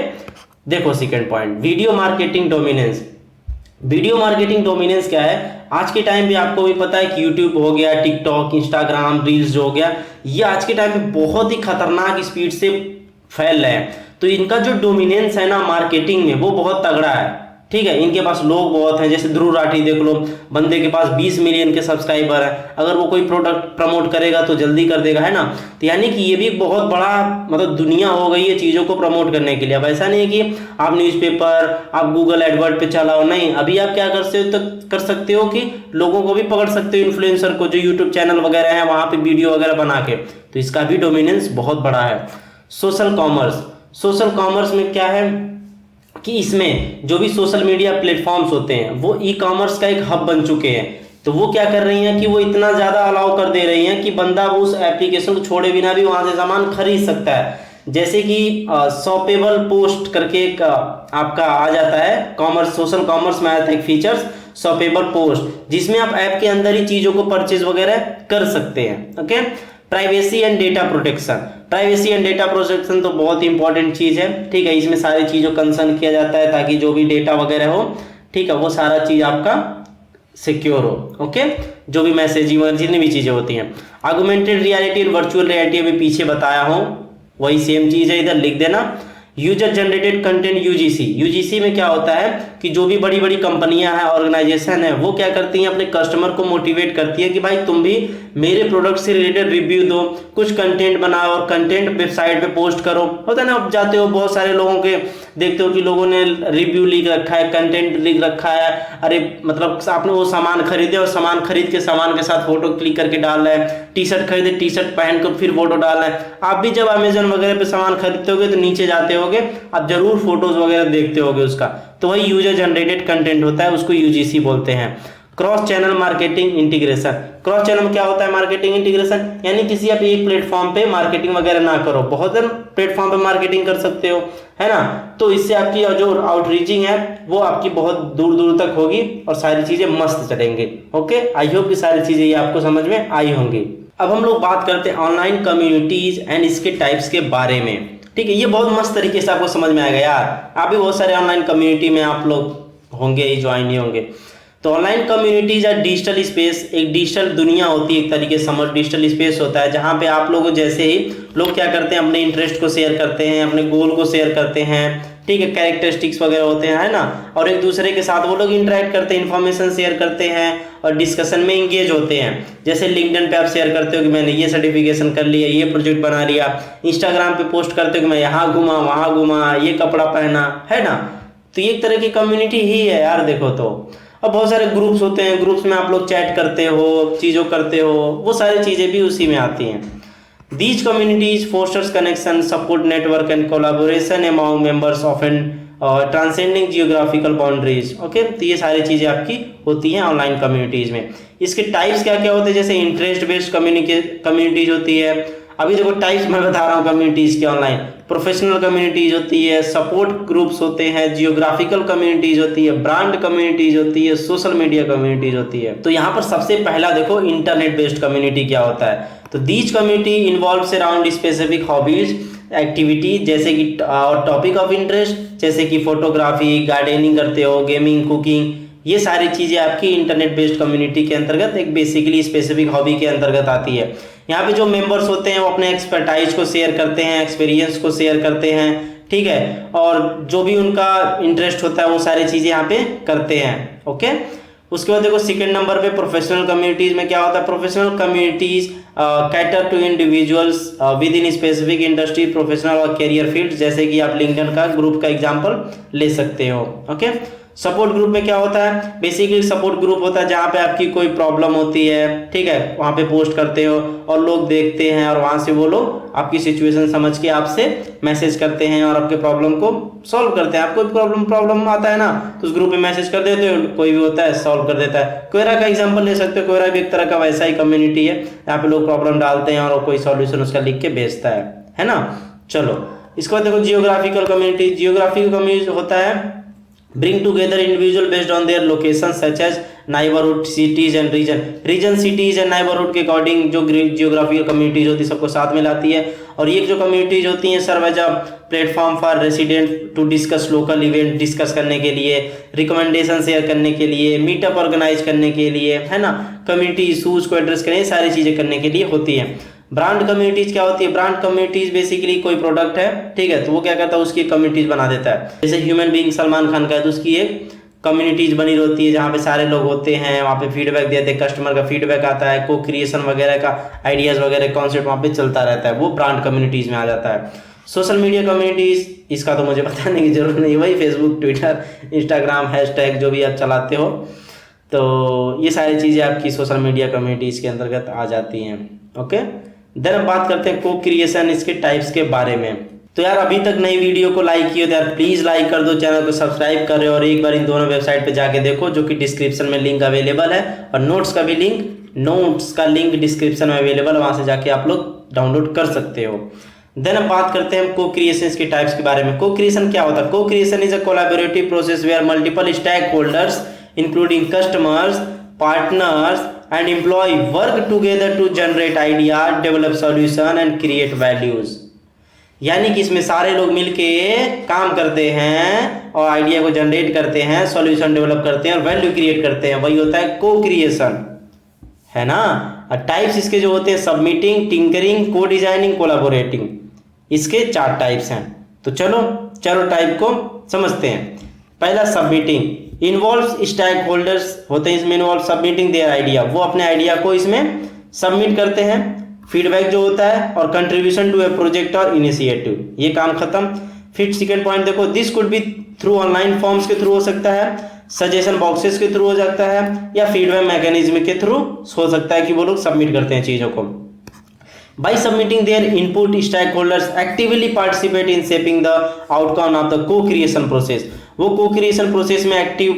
देखो second point, video marketing dominance. Video marketing dominance क्या है? आज के टाइम पे आपको भी पता है कि यूट्यूब हो गया, टिकटॉक, इंस्टाग्राम, रील्स हो गया, ये आज के टाइम पे बहुत ही खतरनाक स्पीड से फैल रहे हैं। तो इनका जो डोमिनेंस है ना मार्केटिंग में, वो बहुत तगड़ा है। ठीक है, इनके पास लोग बहुत हैं। जैसे ध्रुव राठी देख लो, बंदे के पास 20 मिलियन के सब्सक्राइबर है। अगर वो कोई प्रोडक्ट प्रमोट करेगा तो जल्दी कर देगा, है ना। तो यानी कि ये भी एक बहुत बड़ा मतलब दुनिया हो गई है चीज़ों को प्रमोट करने के लिए। अब ऐसा नहीं है कि आप न्यूज़पेपर, आप गूगल एडवर्ड पे चलाओ, नहीं। अभी आप क्या कर सकते हो कि लोगों को भी पकड़ सकते हो, इन्फ्लुएंसर को, जो यूट्यूब चैनल वगैरह है वहाँ पे वीडियो वगैरह बना के। तो इसका भी डोमिनेंस बहुत बड़ा है। सोशल कॉमर्स में क्या है कि इसमें जो भी सोशल मीडिया प्लेटफॉर्म्स होते हैं वो ई कॉमर्स का एक हब बन चुके हैं। तो वो क्या कर रही हैं कि वो इतना ज़्यादा अलाउ कर दे रही हैं कि बंदा वो उस एप्लीकेशन को छोड़े बिना भी वहाँ से सामान खरीद सकता है। जैसे कि शॉपेबल पोस्ट करके एक आपका आ जाता है, सोशल कॉमर्स में आता है एक फीचर्स शॉपेबल पोस्ट, जिसमें आप ऐप के अंदर ही चीज़ों को परचेज वगैरह कर सकते हैं। Okay. Privacy and data protection तो बहुत ही इंपॉर्टेंट चीज़ है। ठीक है, इसमें सारी चीज़ों कंसर्न किया जाता है ताकि जो भी डेटा वगैरह हो, ठीक है, वो सारा चीज़ आपका सिक्योर हो। ओके, जो भी मैसेजिंग वगैरह जितनी भी चीज़ें होती हैं। ऑगमेंटेड रियलिटी और वर्चुअल रियलिटी अभी पीछे बताया हूँ, वही सेम चीज़ है, इधर लिख देना। यूजर जनरेटेड कंटेंट यूजीसी में क्या होता है कि जो भी बड़ी बड़ी कंपनियां हैं, ऑर्गेनाइजेशन है, वो क्या करती हैं, अपने कस्टमर को मोटिवेट करती है कि भाई तुम भी मेरे प्रोडक्ट से रिलेटेड रिव्यू दो, कुछ कंटेंट बनाओ और कंटेंट वेबसाइट पे पोस्ट करो। होता है ना, आप जाते हो बहुत सारे लोगों के देखते हो कि लोगों ने रिव्यू लिख रखा है, कंटेंट लिख रखा है, अरे मतलब आपने वो सामान खरीदे और सामान खरीद के सामान के साथ फोटो क्लिक करके डाल रहा है, टी शर्ट खरीदे, टी शर्ट पहन कर फिर फोटो डाल रहा है। आप भी जब अमेजन वगैरह पे सामान खरीदते होगे तो नीचे जाते होगे, आप जरूर फोटोज वगैरह देखते होगे उसका, तो वही यूजर जनरेटेड कंटेंट होता है, उसको यूजीसी बोलते हैं। Cross channel marketing integration, cross channel में क्या होता है मार्केटिंग इंटीग्रेशन, यानी किसी आप एक प्लेटफॉर्म पे मार्केटिंग वगैरह ना करो, बहुत सारे प्लेटफॉर्म पे मार्केटिंग कर सकते हो, है ना। तो इससे आपकी जो आउटरीचिंग है वो आपकी बहुत दूर दूर तक होगी और सारी चीजें मस्त चलेंगी। ओके, आई होप कि सारी चीजें ये आपको समझ में आई होंगी। अब हम लोग बात करते हैं ऑनलाइन कम्युनिटीज एंड इसके टाइप्स के बारे में। ठीक है, ये बहुत मस्त तरीके से आपको समझ में आएगा यार। आप भी बहुत सारे ऑनलाइन कम्युनिटी में आप लोग होंगे ही, ज्वाइन ही होंगे। तो ऑनलाइन कम्युनिटीज या डिजिटल स्पेस, एक डिजिटल दुनिया होती है, एक तरीके से समझ, डिजिटल स्पेस होता है जहाँ पे आप लोग जैसे ही लोग क्या करते हैं, अपने इंटरेस्ट को शेयर करते हैं, अपने गोल को शेयर करते हैं, ठीक है, कैरेक्टरिस्टिक्स वगैरह होते हैं, है ना, और एक दूसरे के साथ वो लोग इंटरेक्ट करते हैं, इन्फॉर्मेशन शेयर करते हैं और डिस्कशन में इंगेज होते हैं। जैसे लिंक्डइन पे आप शेयर करते हो कि मैंने ये सर्टिफिकेशन कर लिया, ये प्रोजेक्ट बना लिया, इंस्टाग्राम पे पोस्ट करते हो कि मैं यहाँ घूमा, वहाँ घूमा, ये कपड़ा पहना, है ना। तो ये एक तरह की कम्युनिटी ही है यार, देखो तो। अब बहुत सारे ग्रुप्स होते हैं, ग्रुप्स में आप लोग चैट करते हो, चीज़ों करते हो, वो सारी चीज़ें भी उसी में आती हैं। These communities fosters connection, support network and collaboration among members often transcending geographical boundaries. Okay, तो ये सारी चीज़ें आपकी होती हैं ऑनलाइन कम्युनिटीज़ में। इसके टाइप्स क्या क्या होते हैं, जैसे इंटरेस्ट बेस्ड कम्युनिटीज होती है। अभी देखो टाइप्स मैं बता रहा हूँ कम्युनिटीज़ के ऑनलाइन। प्रोफेशनल कम्युनिटीज होती है, सपोर्ट ग्रुप्स होते हैं, जियोग्राफिकल कम्युनिटीज होती है, ब्रांड कम्युनिटीज होती है, सोशल मीडिया कम्युनिटीज होती है। तो यहाँ पर सबसे पहला देखो इंटरनेट बेस्ड कम्युनिटी क्या होता है। तो these community involves around specific hobbies activity, जैसे कि टॉपिक ऑफ इंटरेस्ट, जैसे कि फोटोग्राफी, गार्डनिंग करते हो, गेमिंग, कुकिंग, ये सारी चीज़ें आपकी इंटरनेट बेस्ड कम्युनिटी के अंतर्गत एक बेसिकली स्पेसिफिक हॉबी के अंतर्गत आती है। यहाँ पे जो मेंबर्स होते हैं वो अपने एक्सपर्टाइज को शेयर करते हैं, एक्सपीरियंस को शेयर करते हैं, ठीक है, और जो भी उनका इंटरेस्ट होता है वो सारी चीज़ें यहाँ पे करते हैं। ओके, उसके बाद देखो सेकंड नंबर पे प्रोफेशनल कम्युनिटीज में क्या होता है। Professional communities cater to individuals within specific industry, professional और कैरियर फील्ड, जैसे कि आप लिंक्डइन का ग्रुप का एग्जांपल ले सकते हो। ओके, सपोर्ट ग्रुप में क्या होता है, बेसिकली सपोर्ट ग्रुप होता है जहाँ पे आपकी कोई प्रॉब्लम होती है, ठीक है, वहाँ पे पोस्ट करते हो और लोग देखते हैं और वहाँ से वो लोग आपकी सिचुएशन समझ के आपसे मैसेज करते हैं और आपके प्रॉब्लम को सॉल्व करते हैं। आपको प्रॉब्लम आता है ना तो उस ग्रुप में मैसेज कर देते हो, कोई भी होता है सॉल्व कर देता है। कोयरा का एग्जाम्पल ले सकते हो, कोयरा भी एक तरह का वैसा ही कम्युनिटी है, यहाँ पे लोग प्रॉब्लम डालते हैं और कोई सॉल्यूशन उसका लिख के भेजता है ना। चलो, इसके बाद देखो जियोग्राफिकल कम्युनिटी होता है bring together individual based on their location such as neighbourhood, cities and region cities and neighbourhood के अकॉर्डिंग जो जियोग्राफिकल कम्युनिटीज होती है सबको साथ में लाती है। और ये जो कम्युनिटीज होती हैं serve as a platform for resident to discuss local event, discuss करने के लिए, रिकमेंडेशन शेयर करने के लिए, मीटअप ऑर्गेनाइज करने के लिए, है ना, कम्युनिटी इशूज को एड्रेस करने, सारी चीज़ें करने के लिए होती है। ब्रांड कम्युनिटीज क्या होती है? ब्रांड कम्युनिटीज बेसिकली कोई प्रोडक्ट है, ठीक है, तो वो क्या करता है उसकी कम्युनिटीज बना देता है। जैसे ह्यूमन बीइंग सलमान खान का है तो उसकी एक कम्युनिटीज बनी रहती है जहाँ पे सारे लोग होते हैं, वहाँ पे फीडबैक देते हैं, कस्टमर का फीडबैक आता है, को क्रिएशन वगैरह का आइडियाज़ वगैरह कॉन्सेप्ट वहाँ पे चलता रहता है, वो ब्रांड कम्युनिटीज़ में आ जाता है। सोशल मीडिया कम्युनिटीज़, इसका तो मुझे बताने की जरूरत नहीं, वही फेसबुक, ट्विटर, इंस्टाग्राम, हैशटैग जो भी आप चलाते हो, तो ये सारी चीज़ें आपकी सोशल मीडिया कम्युनिटीज़ के अंतर्गत आ जाती हैं। ओके, देन अब बात करते हैं को क्रिएशन, इसके टाइप्स के बारे में। तो यार अभी तक नई वीडियो को लाइक किए तो यार प्लीज़ लाइक कर दो, चैनल को सब्सक्राइब कर रहे हो और एक बार इन दोनों वेबसाइट पे जाके देखो जो कि डिस्क्रिप्शन में लिंक अवेलेबल है, और नोट्स का लिंक डिस्क्रिप्शन में अवेलेबल है, वहाँ से जाके आप लोग डाउनलोड कर सकते हो। देन अब बात करते हैं को क्रिएशन के टाइप्स के बारे में। को क्रिएशन क्या होता है? Co creation is a collaborative process where multiple stakeholders including customers, partners and employ work together to generate idea, develop solution and create values. यानी कि इसमें सारे लोग मिलके काम करते हैं और आइडिया को जनरेट करते हैं, सॉल्यूशन डेवलप करते हैं और वैल्यू क्रिएट करते हैं, वही होता है को क्रिएशन, है ना। टाइप्स इसके जो होते हैं सबमिटिंग, टिंकरिंग, को डिजाइनिंग, कोलैबोरेटिंग, इसके 4 टाइप्स हैं। तो चलो टाइप को समझते हैं। पहला सबमिटिंग इन्वॉल्व स्टेक होल्डर्स होते हैं, इसमें इन्वॉल्व सबमिटिंग देयर आइडिया, वो अपने आइडिया को इसमें सबमिट करते हैं, फीडबैक जो होता है, और कंट्रीब्यूशन टू ए प्रोजेक्ट और इनिशिएटिव, ये काम खत्म। फिर सेकंड पॉइंट देखो, this could be through online forms के थ्रू हो सकता है, सजेशन बॉक्सेस के थ्रू हो सकता है, या फीडबैक मैकेनिज्म के थ्रू हो सकता है कि वो लोग सबमिट करते हैं चीज़ों को। By submitting their input, stakeholders actively participate in shaping the outcome of the co-creation process. वो co-creation process में एक्टिव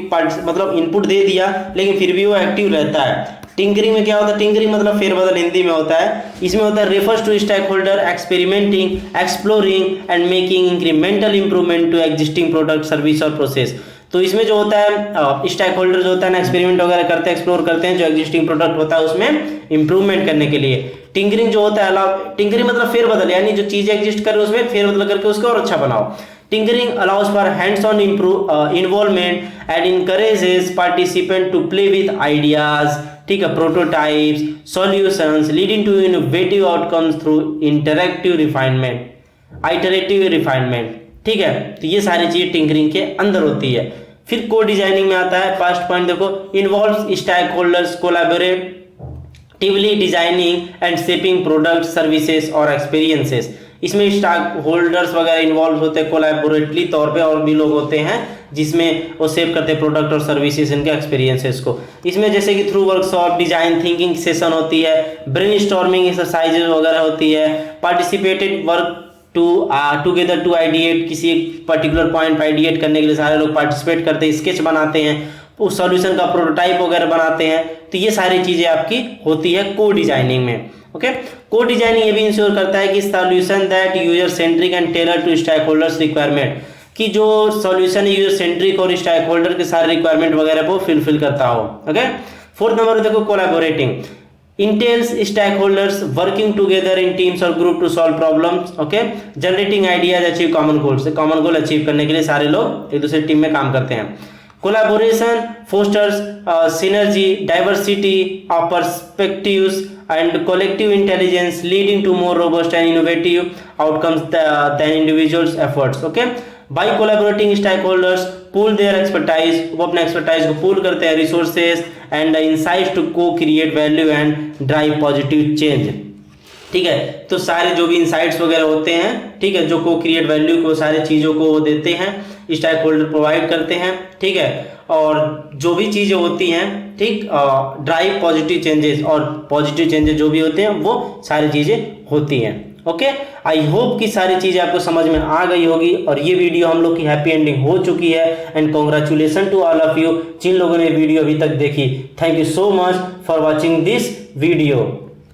मतलब इनपुट दे दिया लेकिन फिर भी वो एक्टिव रहता है। टिंकरिंग में क्या होता है? टिंकरिंग मतलब फेरबदल हिंदी में होता है, इसमें होता है refers to stakeholder experimenting, exploring and making incremental improvement to existing product, service और प्रोसेस। तो इसमें जो होता है स्टेक होल्डर जो होता है ना, एक्सपेरिमेंट वगैरह करते हैं, एक्सप्लोर करते हैं जो एग्जिस्टिंग प्रोडक्ट होता है उसमें इंप्रूवमेंट करने के लिए। टिंकरिंग जो होता है टिंकरिंग मतलब फेरबदल, यानी जो चीजें एग्जिस्ट कर रही है उसमें फेरबदल करके उसको और अच्छा बनाओ। Tinkering allows for hands on involvement and encourages participant to play with ideas, ठीक है, prototypes, solutions leading to innovative outcomes through interactive refinement, iterative refinement, ठीक है। तो ये सारी चीजें टिंकरिंग के अंदर होती है। फिर को डिजाइनिंग में आता है, फर्स्ट पॉइंट देखो, involves stakeholders collaboratively designing and shaping product, services और एक्सपीरियंसेस। इसमें स्टेक होल्डर्स वगैरह इन्वॉल्व होते हैं कोलैबोरेटली तौर पे, और भी लोग होते हैं जिसमें वो शेप करते हैं प्रोडक्ट और सर्विसेज, इनके एक्सपीरियंसेस को। इसमें जैसे कि through workshop, design thinking session होती है, ब्रेनस्टॉर्मिंग एक्सरसाइजेज वगैरह होती है, participated work together to ideate, किसी एक पर्टिकुलर पॉइंट पर आइडिएट करने के लिए सारे लोग पार्टिसिपेट करते हैं, स्केच बनाते हैं, उस सॉल्यूशन का प्रोटोटाइप वगैरह बनाते हैं। तो ये सारी चीज़ें आपकी होती है को डिजाइनिंग में। ओके, को डिजाइनिंग ये भी इंश्योर करता है कि solution that user centric and tailor to stakeholders requirement, कि जो सॉल्यूशन है यूजर सेंट्रिक और स्टेक होल्डर के सारे रिक्वायरमेंट वगैरह को फुलफिल करता हो। ओके, फोर्थ नंबर देखो, collaborating entails stakeholders working together in teams or group to solve problems, okay, generating ideas, achieve common goals। common goal achieve करने के लिए सारे लोग एक दूसरे टीम में काम करते हैं। collaboration fosters synergy, diversity of perspectives and collective intelligence, leading to more robust and innovative outcomes than individuals efforts, okay। by collaborating stakeholders pool their expertise, वो अपने एक्सपर्टाइज को पूल करते हैं, रिसोर्सेज एंड इनसाइट्स टू को create value and drive positive change, ठीक है। तो सारे जो भी इनसाइट्स वगैरह होते हैं, ठीक है, जो को क्रिएट वैल्यू को सारे चीज़ों को वो देते हैं, स्टेक होल्डर प्रोवाइड करते हैं, ठीक है, और जो भी चीज़ें होती हैं, ठीक, ड्राइव पॉजिटिव चेंजेस, और पॉजिटिव चेंजेस जो भी होते हैं वो सारी चीज़ें होती हैं। ओके, आई होप कि सारी चीज़ें आपको समझ में आ गई होगी, और ये वीडियो हम लोग की हैप्पी एंडिंग हो चुकी है। And congratulations to all of you जिन लोगों ने वीडियो अभी तक देखी। Thank you so much for watching this video.